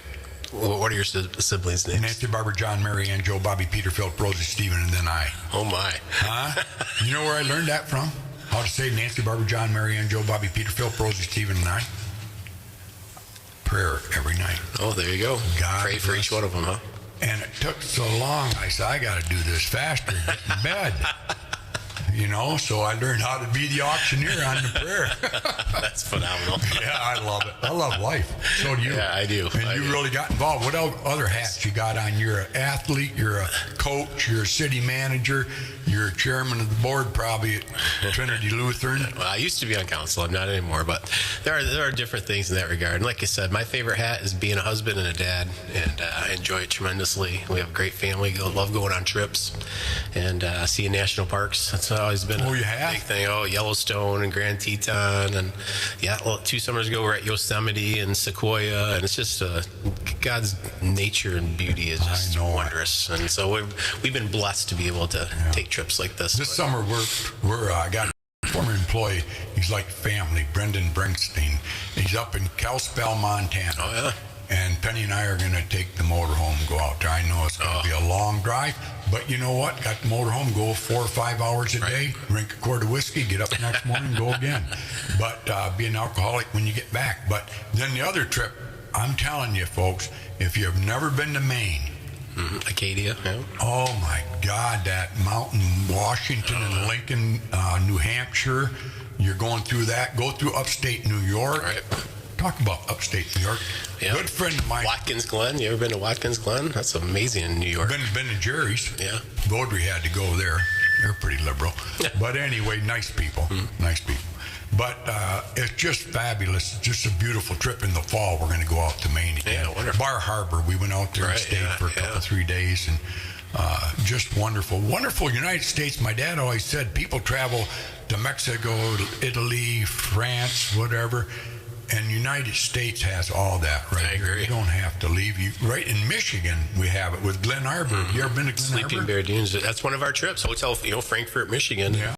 Well, what are your siblings' names? Nancy, Barbara, John, Mary, Ann, Joe, Bobby, Peter, Philip, Rosie, Stephen, and then I. Oh, my. Huh? You know where I learned that from? How to say Nancy, Barbara, John, Mary, Ann, Joe, Bobby, Peter, Philip, Rosie, Stephen, and I. Prayer every night. Oh, there you go. God pray for each one of them, huh? And it took so long. I said, I got to do this faster and get in bed. So I learned how to be the auctioneer on the prayer. That's phenomenal. Yeah, I love it. I love life. So do you. Yeah, I do. And you really got involved. What other hats you got on? You're an athlete, you're a coach, you're a city manager, you're chairman of the board probably at Trinity Lutheran. Well, I used to be on council. I'm not anymore, but there are different things in that regard. And like I said, my favorite hat is being a husband and a dad, and I enjoy it tremendously. We have a great family. Love going on trips and seeing national parks. That's always been a big thing. Oh, Yellowstone and Grand Teton, and 2 summers ago we're at Yosemite and Sequoia, and it's just God's nature and beauty is just wondrous. And so we've been blessed to be able to take trips like this. This summer we're got employee. He's like family, Brendan Brinkstein. He's up in Kalispell, Montana. Oh, yeah. And Penny and I are going to take the motorhome and go out there. I know it's going to be a long drive, but you know what? Got the motorhome, go 4 or 5 hours a day, drink a quart of whiskey, get up the next morning, go again. But be an alcoholic when you get back. But then the other trip, I'm telling you, folks, if you've never been to Maine, Acadia, yeah. Oh my God, that mountain, Washington and Lincoln, New Hampshire. You're going through that. Go through upstate New York. Right. Talk about upstate New York. Yeah. Good friend of mine. Watkins Glen. You ever been to Watkins Glen? That's amazing in New York. Been to Jerry's. Yeah. Vaudry had to go there. They're pretty liberal. But anyway, nice people. Nice people. But it's just fabulous. It's just a beautiful trip. In the fall, we're going to go out to Maine again. Yeah, wonderful. Bar Harbor, we went out there and stayed for a couple, 3 days. And just wonderful. Wonderful United States. My dad always said people travel to Mexico, to Italy, France, whatever. And United States has all that right here. You don't have to leave. Right in Michigan, we have it with Glen Arbor. Have you ever been to Glen Arbor? Sleeping Bear Dunes. That's one of our trips. Hotel, Frankfurt, Michigan. Yeah.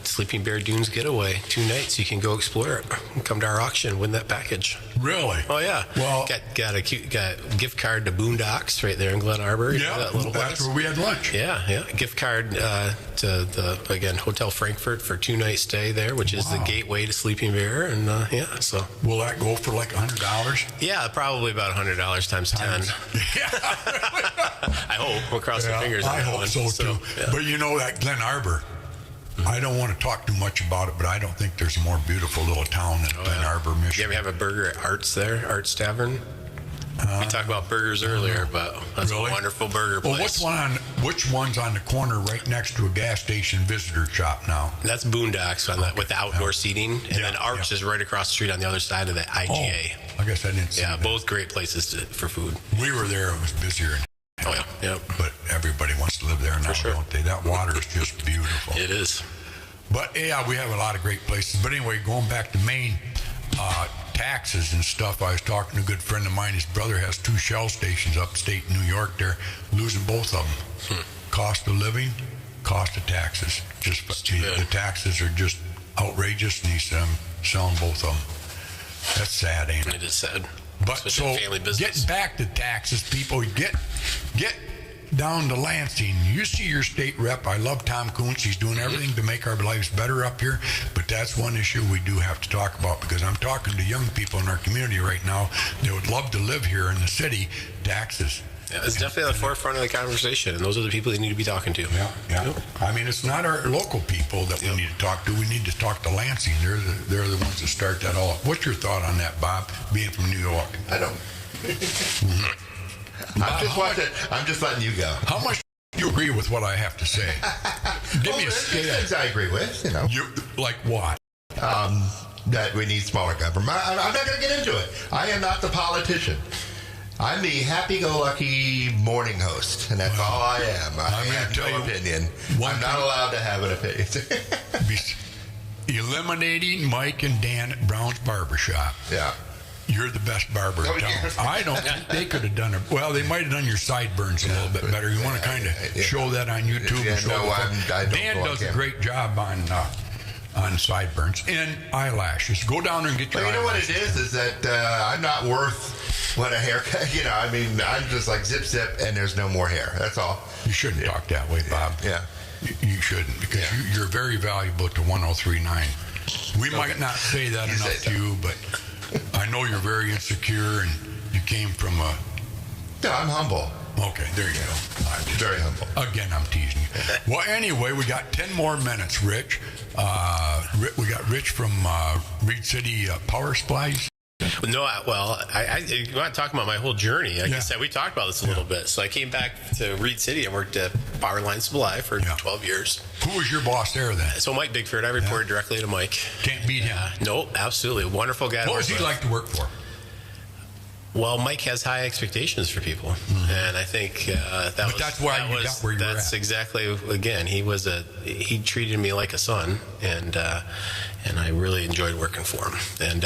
Sleeping Bear Dunes getaway, 2 nights. You can go explore it. Come to our auction, win that package. Really? Oh yeah. Well, got a gift card to Boondocks right there in Glen Arbor. Yeah, that little that's place. where we had lunch. Yeah. Gift card to the Hotel Frankfurt for 2-night stay there, which is the gateway to Sleeping Bear, and So will that go for like $100? Yeah, probably about $100 times 10. Yeah. I hope. We'll cross our fingers. I hope so too. Yeah. But you know that Glen Arbor. I don't want to talk too much about it, but I don't think there's a more beautiful little town than Glen Arbor, Michigan. You ever have a burger at Art's there? Art's Tavern? We talked about burgers earlier, but that's a wonderful burger place. Well, which one's on the corner right next to a gas station visitor shop now? That's Boondocks with the outdoor seating, and then Art's is right across the street on the other side of the IGA. I guess I didn't see that. Both great places for food. We were there. It was busier. Yeah. But everybody wants to live there now, don't they? That water is just beautiful. It is. But yeah, we have a lot of great places. But anyway, going back to Maine, taxes and stuff. I was talking to a good friend of mine. His brother has 2 Shell stations upstate New York. They're losing both of them. Cost of living, cost of taxes. Just the taxes are just outrageous, and he's selling both of them. That's sad, ain't it? It is sad. But so getting back to taxes, people, get down to Lansing. You see your state rep. I love Tom Kuntz. He's doing everything to make our lives better up here. But that's one issue we do have to talk about, because I'm talking to young people in our community right now. They would love to live here in the city. Taxes. Yeah, it's definitely at the forefront of the conversation, and those are the people you need to be talking to. Yeah. I mean, it's not our local people that we need to talk to. We need to talk to Lansing. They're the ones that start that all up. What's your thought on that, Bob, being from New York? I don't. I'm just letting you go. How much do you agree with what I have to say? Give me a scale. Things I agree with, like what? That we need smaller government. I'm not going to get into it. I am not the politician. I'm the happy-go-lucky morning host, and that's all I am. I have no opinion. I'm not allowed to have an opinion. Eliminating Mike and Dan at Brown's Barbershop. Yeah. You're the best barber in town. I don't think they could have done it. Well, they might have done your sideburns a little bit better. You want to kind of show that on YouTube? Dan does a great job on sideburns and eyelashes. Go down there and get your eyelashes. You know what it is that I'm not worth what a haircut. I'm just like zip, and there's no more hair. That's all. You shouldn't talk that way, Bob. Yeah. You shouldn't, because you're very valuable to 103.9. We might not say that enough to you, but I know you're very insecure, and you came from a... No, I'm humble. Okay, there you go. I'm very humble. Again, I'm teasing you. Well, anyway, we got 10 more minutes, Rich. We got Rich from Reed City Power Supplies. No, I want to talk about my whole journey. Like I said, we talked about this a little bit. So I came back to Reed City. I worked at Power Line Supply for 12 years. Who was your boss there then? So Mike Bigford. I reported directly to Mike. Can't beat him. No, absolutely. Wonderful guy. What was he like to work for? Well, Mike has high expectations for people, and I think that's why you got where you're at. That's exactly. Again, he treated me like a son, and I really enjoyed working for him. And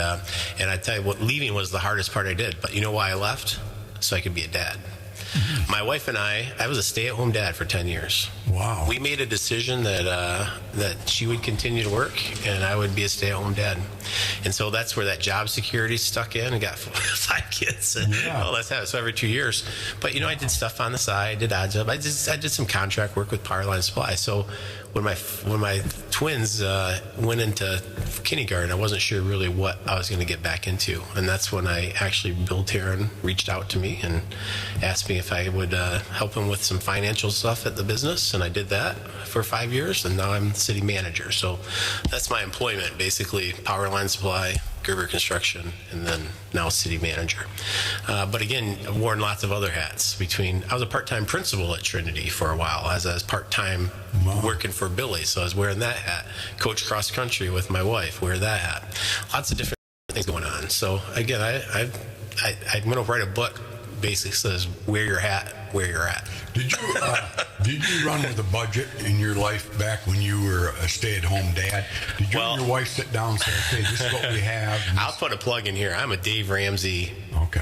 I tell you what, leaving was the hardest part I did. But you know why I left? So I could be a dad. My wife and I was a stay-at-home dad for 10 years. Wow. We made a decision that she would continue to work and I would be a stay-at-home dad. And so that's where that job security stuck in and got 5 kids. And, well, that's how. So every 2 years. But, I did stuff on the side, did odd job. I did some contract work with Powerline Supply. So when my twins went into kindergarten, I wasn't sure really what I was going to get back into. And that's when Bill Taryn reached out to me and asked me if I would help him with some financial stuff at the business. And I did that for 5 years. And now I'm the city manager. So that's my employment, basically Powerline Supply, Gerber Construction, and then now city manager. But again, I've worn lots of other hats. I was a part-time principal at Trinity for a while, as I was part-time working for Billy, so I was wearing that hat. Coach cross country with my wife, wear that hat. Lots of different things going on. So again, I'm going to write a book. Basically says wear your hat where you're at. Did you run with a budget in your life back when you were a stay-at-home dad? Did you and your wife sit down and say, okay, this is what we have? I'll put a plug in here. I'm a Dave Ramsey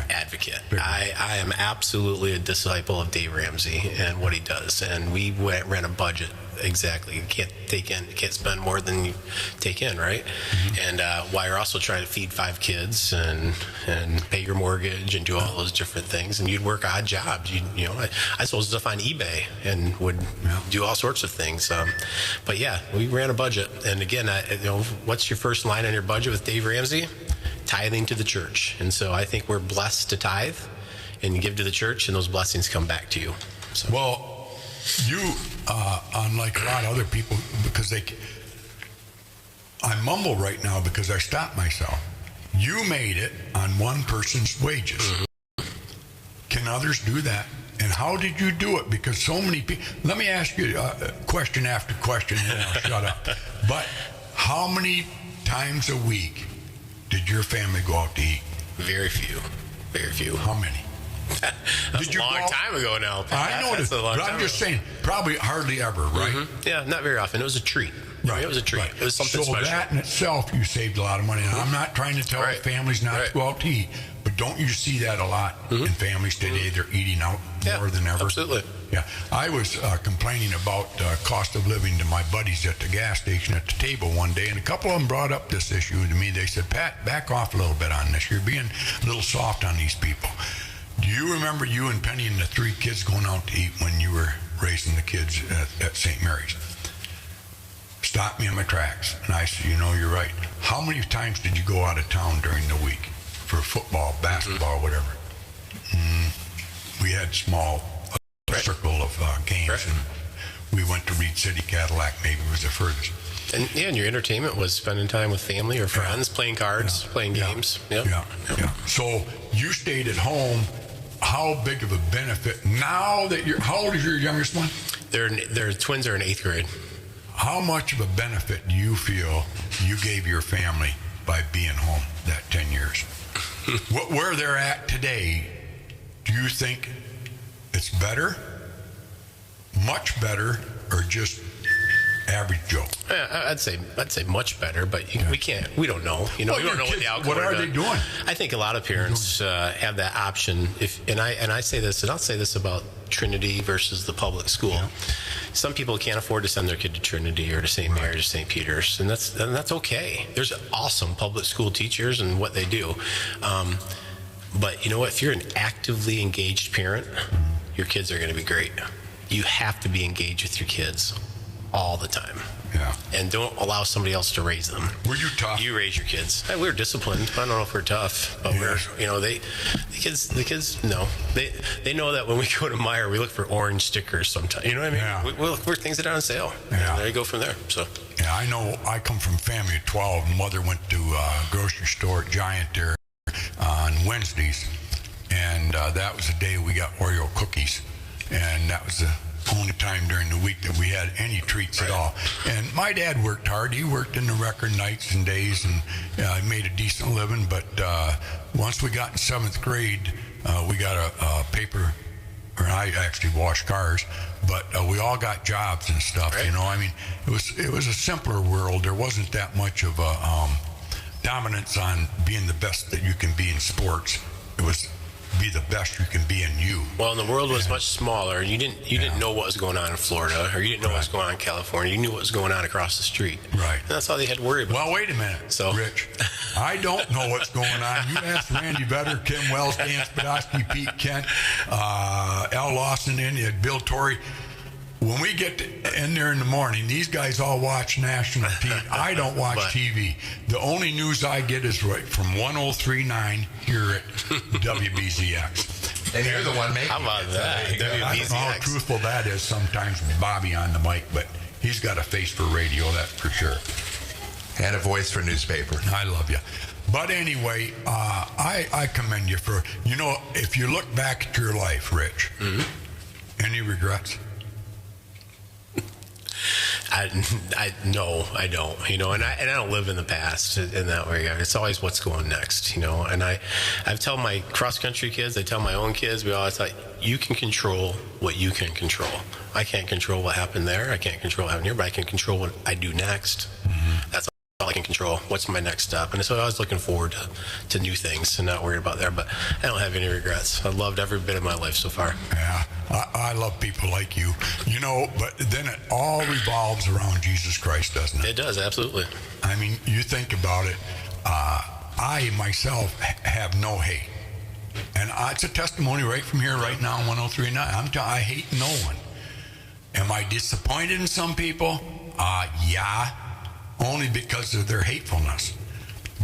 advocate. I am absolutely a disciple of Dave Ramsey and what he does. And we ran a budget. Exactly. You can't spend more than you take in, right? Mm-hmm. And while you're also trying to feed 5 kids and pay your mortgage and do all those different things, and you'd work odd jobs. I sold stuff on eBay and would do all sorts of things. But yeah, we ran a budget. And again, what's your first line on your budget with Dave Ramsey? Tithing to the church. And so I think we're blessed to tithe and give to the church, and those blessings come back to you. So. Well, you, unlike a lot of other people, because I mumble right now because I stopped myself. You made it on one person's wages. Mm-hmm. Can others do that? And how did you do it? Because so many people. Let me ask you question after question, and then I'll shut up. But how many times a week did your family go out to eat? Very few. Very few. How many? That's a long time ago now. I know this, but I'm just saying, probably hardly ever, right? Mm-hmm. Yeah, not very often. It was a treat. Right. It was a treat. Right. It was something special. So that in itself, you saved a lot of money. And I'm not trying to tell families not to go out to eat, but don't you see that a lot in families today? They're eating out more than ever. Absolutely. Yeah. I was complaining about cost of living to my buddies at the gas station at the table one day, and a couple of them brought up this issue to me. They said, Pat, back off a little bit on this. You're being a little soft on these people. Do you remember you and Penny and the 3 kids going out to eat when you were raising the kids at St. Mary's? Stopped me in my tracks. And I said, you're right. How many times did you go out of town during the week for football, basketball, whatever? We had small circle of games, and we went to Reed City Cadillac, maybe was the furthest. And your entertainment was spending time with family or friends, playing cards, playing games. Yeah. So you stayed at home. How big of a benefit now that how old is your youngest one? Their twins are in 8th grade. How much of a benefit do you feel you gave your family by being home that 10 years? Where they're at today, do you think it's better, much better, or just average Joe? I'd say much better, but we don't know. We don't know what the outcome. What are they doing? I think a lot of parents have that option. And I say this, and I'll say this about Trinity versus the public school. Yeah. Some people can't afford to send their kid to Trinity or to St. Mary's or St. Peter's, and that's okay. There's awesome public school teachers and what they do. But you know what? If you're an actively engaged parent, your kids are going to be great. You have to be engaged with your kids all the time. Yeah. And don't allow somebody else to raise them. Were you tough? You raise your kids. We're disciplined. I don't know if we're tough, but the kids know. They know that when we go to Meijer, we look for orange stickers sometimes. You know what I mean? Yeah. We look for things that are on sale. Yeah. And there you go from there. So. Yeah, I know. I come from a family of 12. Mother went to a grocery store at Giant there on Wednesdays, and that was the day we got Oreo cookies, and that was the only time during the week that we had any treats at all. And my dad worked hard. He worked in the record nights and days, and made a decent living. But once we got in 7th grade, we got a paper, or I actually washed cars, but we all got jobs and stuff. Right. I mean, it was a simpler world. There wasn't that much of a dominance on being the best that you can be in sports. It was be the best you can be in you. Well, and the world was much smaller, and you didn't know what was going on in Florida, or you didn't know what was going on in California. You knew what was going on across the street. Right. And that's all they had to worry about. Well, wait a minute, Rich. I don't know what's going on. You ask Randy Vetter, Kim Wells, Dan Spadowski, Pete Kent, Al Lawson, Bill Torrey. When we get in there in the morning, these guys all watch national TV. I don't watch TV. The only news I get is right from 103.9 here at WBZX. And you're the one making How about that? I don't know how truthful that is sometimes with Bobby on the mic, but he's got a face for radio, that's for sure. And a voice for newspaper. I love you. But anyway, I commend you for, if you look back at your life, Rich, any regrets? No, I don't. And I don't live in the past in that way. It's always what's going next. And I've tell my cross country kids, I tell my own kids, we always thought you can control what you can control. I can't control what happened there. I can't control what happened here, but I can control what I do next. That's all I can control. What's my next step? And so I was looking forward to new things and not worried about there. But I don't have any regrets. I loved every bit of my life so far. Yeah, I love people like you. But then it all revolves around Jesus Christ, doesn't it? It does, absolutely. I mean, you think about it. I myself have no hate. And it's a testimony right from here, right now, 103.9. I hate no one. Am I disappointed in some people? Yeah. Only because of their hatefulness.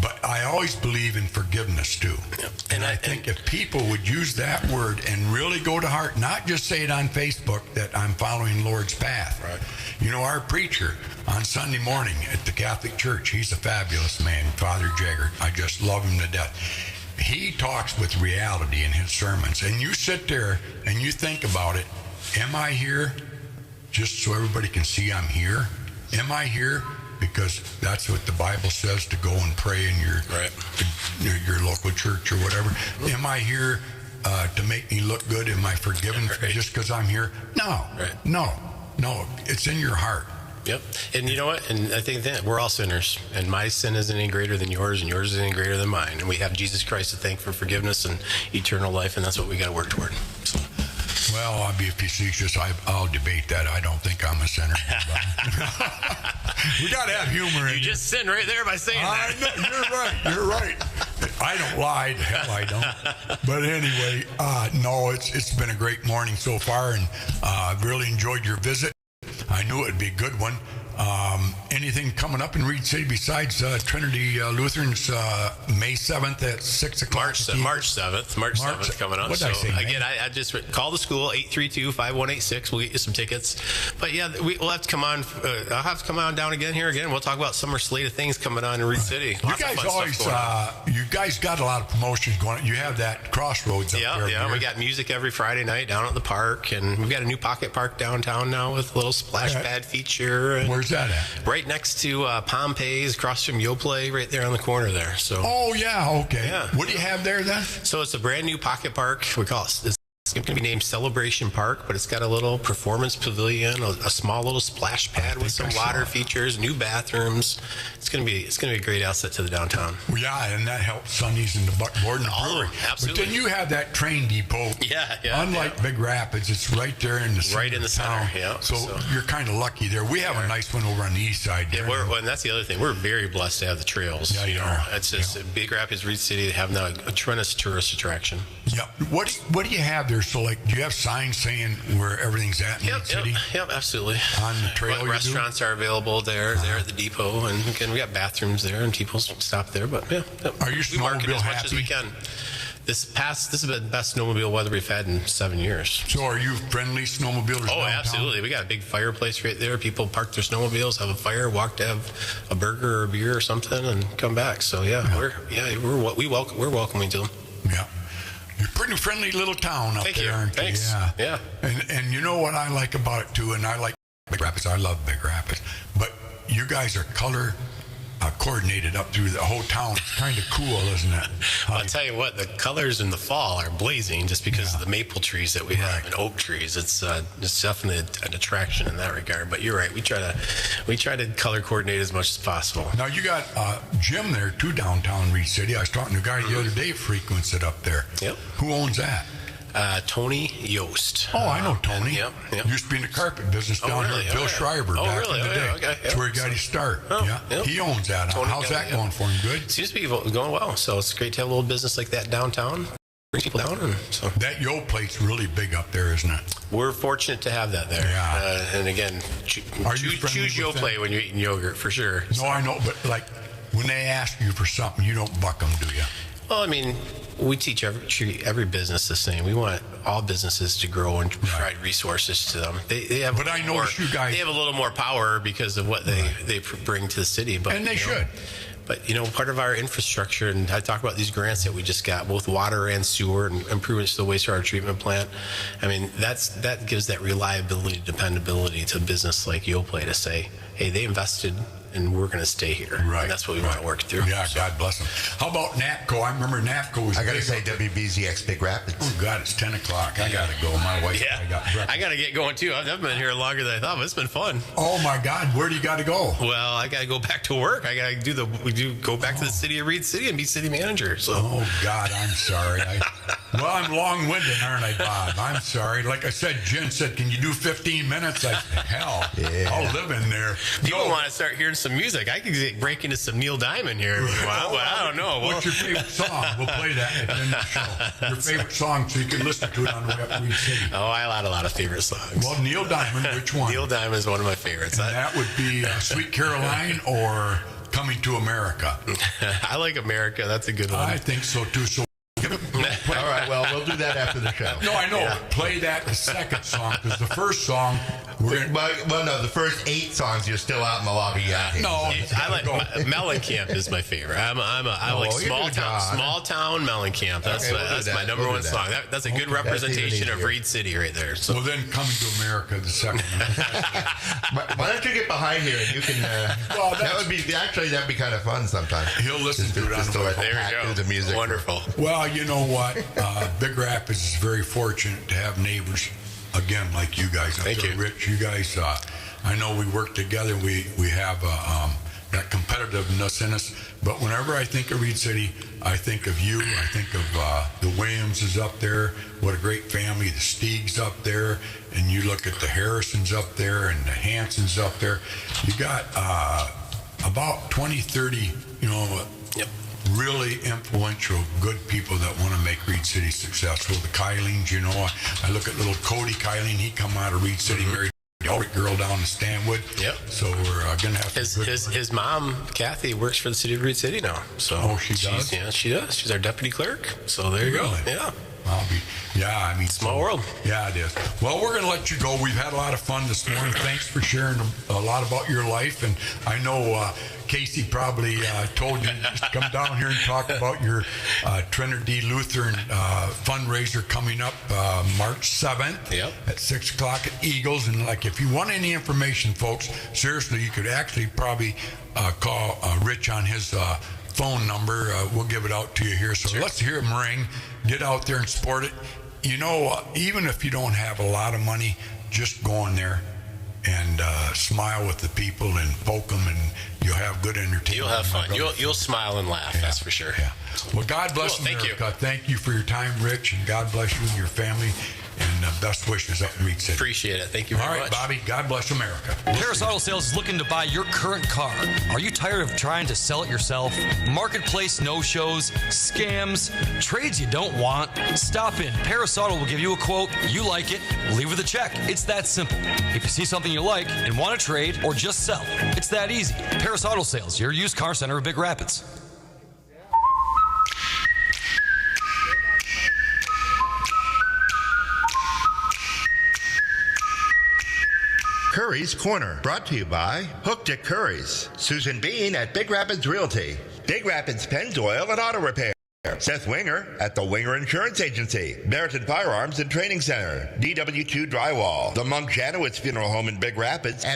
But I always believe in forgiveness too. Yep. And I think if people would use that word and really go to heart, not just say it on Facebook that I'm following Lord's path. Right. Our preacher on Sunday morning at the Catholic Church, he's a fabulous man, Father Jagger. I just love him to death. He talks with reality in his sermons. And you sit there and you think about it. Am I here just so everybody can see I'm here? Am I here because that's what the Bible says, to go and pray in your local church or whatever? Am I here to make me look good? Am I forgiven just because I'm here? No, no. It's in your heart. Yep. And you know what? And I think that we're all sinners, and my sin isn't any greater than yours, and yours isn't any greater than mine. And we have Jesus Christ to thank for forgiveness and eternal life, and that's what we got to work toward. So. Well, I'll be facetious. I'll debate that. I don't think I'm a sinner. We got to have humor in it. You just sin right there by saying that. You're right. I don't lie. Hell, I don't. But anyway, no, it's been a great morning so far, and I've really enjoyed your visit. I knew it would be a good one. Anything coming up in Reed City besides Trinity Lutheran's May 7th at 6 o'clock? March 7th coming up. What did I say? Again, I just call the school, 832-5186. We'll get you some tickets. But yeah, we'll have to come on. I'll have to come on down again. We'll talk about summer slate of things coming on in Reed City. You guys got a lot of promotions going on. You have that Crossroads up there. Yeah, we got music every Friday night down at the park, and we've got a new pocket park downtown now with a little splash pad feature. And where's that at? Right next to Pompeii's, across from Yoplait, right there on the corner there. So. Oh yeah, okay. Yeah. What do you have there then? So it's a brand new pocket park. We call it. It's going to be named Celebration Park, but it's got a little performance pavilion, a small little splash pad with some water features, new bathrooms. It's going to be a great asset to the downtown. Well, yeah, and that helps Sonny's and the Buckboard and the brewery. Absolutely. But then you have that train depot. Yeah. Unlike Big Rapids, it's right there in the center. Right in the center. Yeah. So you're kind of lucky there. We have a nice one over on the east side there. And that's the other thing. We're very blessed to have the trails. Yeah, it's just Big Rapids, Reed City. They have now a tremendous tourist attraction. Yeah. What do you have there? So, do you have signs saying where everything's at in Reed City? Yep, absolutely. On the trail, restaurants are available there at the depot, and again, we got bathrooms there, and people stop there. But are you snowmobile as happy? Much as we can. This has been the best snowmobile weather we've had in 7 years. So are you friendly snowmobilers? Oh, downtown? Absolutely. We got a big fireplace right there. People park their snowmobiles, have a fire, walk to have a burger or a beer or something, and come back. So we're welcoming to them. Yeah. You're a pretty friendly little town up there, aren't you? Thanks. Yeah. And you know what I like about it too, and I like Big Rapids. I love Big Rapids. But you guys are color coordinated up through the whole town. It's kind of cool, isn't it? I'll tell you what, the colors in the fall are blazing just because of the maple trees that we have and oak trees. It's definitely an attraction in that regard. But you're right, we try to color coordinate as much as possible. Now you got Jim there too downtown Reed City. I was talking to a guy the other day frequents it up there. Yep. Who owns that? Tony Yost. Oh, I know Tony. Yep. Used to be in the carpet business down here at Bill Schreiber back in the day. Okay. That's where he got his start. Yep. He owns that. How's that going for him? Good? Seems to be going well. So it's great to have a little business like that downtown. Bring people down. And so. That Yo plate's really big up there, isn't it? We're fortunate to have that there. Yeah. And again, choose Yo plate when you're eating yogurt, for sure. No, I know. But like when they ask you for something, you don't buck them, do you? Well, I mean, we treat every business the same. We want all businesses to grow and provide resources to them. They have, but I notice you guys. They have a little more power because of what they bring to the city. But and they should. But part of our infrastructure, and I talk about these grants that we just got, both water and sewer and improvements to the wastewater treatment plant. I mean, that gives that reliability, dependability to a business like Yoplait to say, hey, they invested. And we're going to stay here. Right. And that's what we want to work through. Yeah, so. God bless them. How about NAPCO? I remember NAPCO was I got to say WBZX Big Rapids. Oh, God, it's 10 o'clock. I got to go. My wife, I got to get going, too. I've been here longer than I thought, but it's been fun. Oh, my God. Where do you got to go? Well, I got to go back to work. I got to go back to the city of Reed City and be city manager. So. Oh, God, I'm sorry. Well, I'm long-winded, aren't I, Bob? I'm sorry. Like I said, Jen said, can you do 15 minutes? I said, hell, I'll live in there. People want to start hearing some music. I could break into some Neil Diamond here if you want, but I don't know. What's your favorite song? We'll play that at the end of the show. Your favorite song so you can listen to it on the way up to Reed City. Oh, I had a lot of favorite songs. Well, Neil Diamond, which one? Neil Diamond is one of my favorites. And that would be Sweet Caroline or Coming to America? I like America. That's a good one. I think so, too. So all right, well, we'll do that after the show. No, I know. Yeah. Play that the second song, because the first song... the first 8 songs, you're still out in the lobby. No, I like Mellencamp is my favorite. I like small town Mellencamp. That's my number one song. That's a good representation of Reed City right there. So. Well, then Coming to America, the second one. Why don't you get behind here and you can... that'd be kind of fun sometime. He'll listen to it on the way. There you go. The music. Wonderful. Well, you know what? Big Rapids is very fortunate to have neighbors, again, like you guys. Thank you. Rich, you guys, I know we work together. We have that competitiveness in us. But whenever I think of Reed City, I think of you. I think of the Williamses up there. What a great family. The Steegs up there. And you look at the Harrisons up there and the Hansons up there. You got about 20, 30, really influential, good people that want to make Reed City successful. The Kyleens, I look at little Cody Kyleen. He come out of Reed City, married a girl down in Stanwood. Yep. So we're going to have his mom, Kathy, works for the city of Reed City now. So she does? Yeah, she does. She's our deputy clerk. So there you go. Yeah. Small world. Yeah, it is. Well, we're going to let you go. We've had a lot of fun this morning. Thanks for sharing a lot about your life. And I know Casey probably told you to come down here and talk about your Trinity Lutheran fundraiser coming up March 7th at 6 o'clock at Eagles. And if you want any information, folks, seriously, you could actually probably call Rich on his phone number. We'll give it out to you here. So let's hear him ring. Get out there and support it. Even if you don't have a lot of money, just go in there and smile with the people and poke them, and you'll have good entertainment. You'll have fun. You'll smile and laugh. Yeah. That's for sure. Yeah. Well, God bless America. Thank you for your time, Rich, and God bless you and your family. And best wishes up in Reed City. Appreciate it. Thank you very much. All right, Bobby. God bless America. Harris Auto Sales is looking to buy your current car. Are you tired of trying to sell it yourself? Marketplace no-shows, scams, trades you don't want? Stop in. Harris Auto will give you a quote. You like it, leave with a check. It's that simple. If you see something you like and want to trade or just sell, it's that easy. Harris Auto Sales, your used car center of Big Rapids. Curries Corner, brought to you by Hooked at Curries, Susan Bean at Big Rapids Realty, Big Rapids Pennzoil and Auto Repair, Seth Winger at the Winger Insurance Agency, Meriton Firearms and Training Center, DW2 Drywall, the Monk Janowitz Funeral Home in Big Rapids, and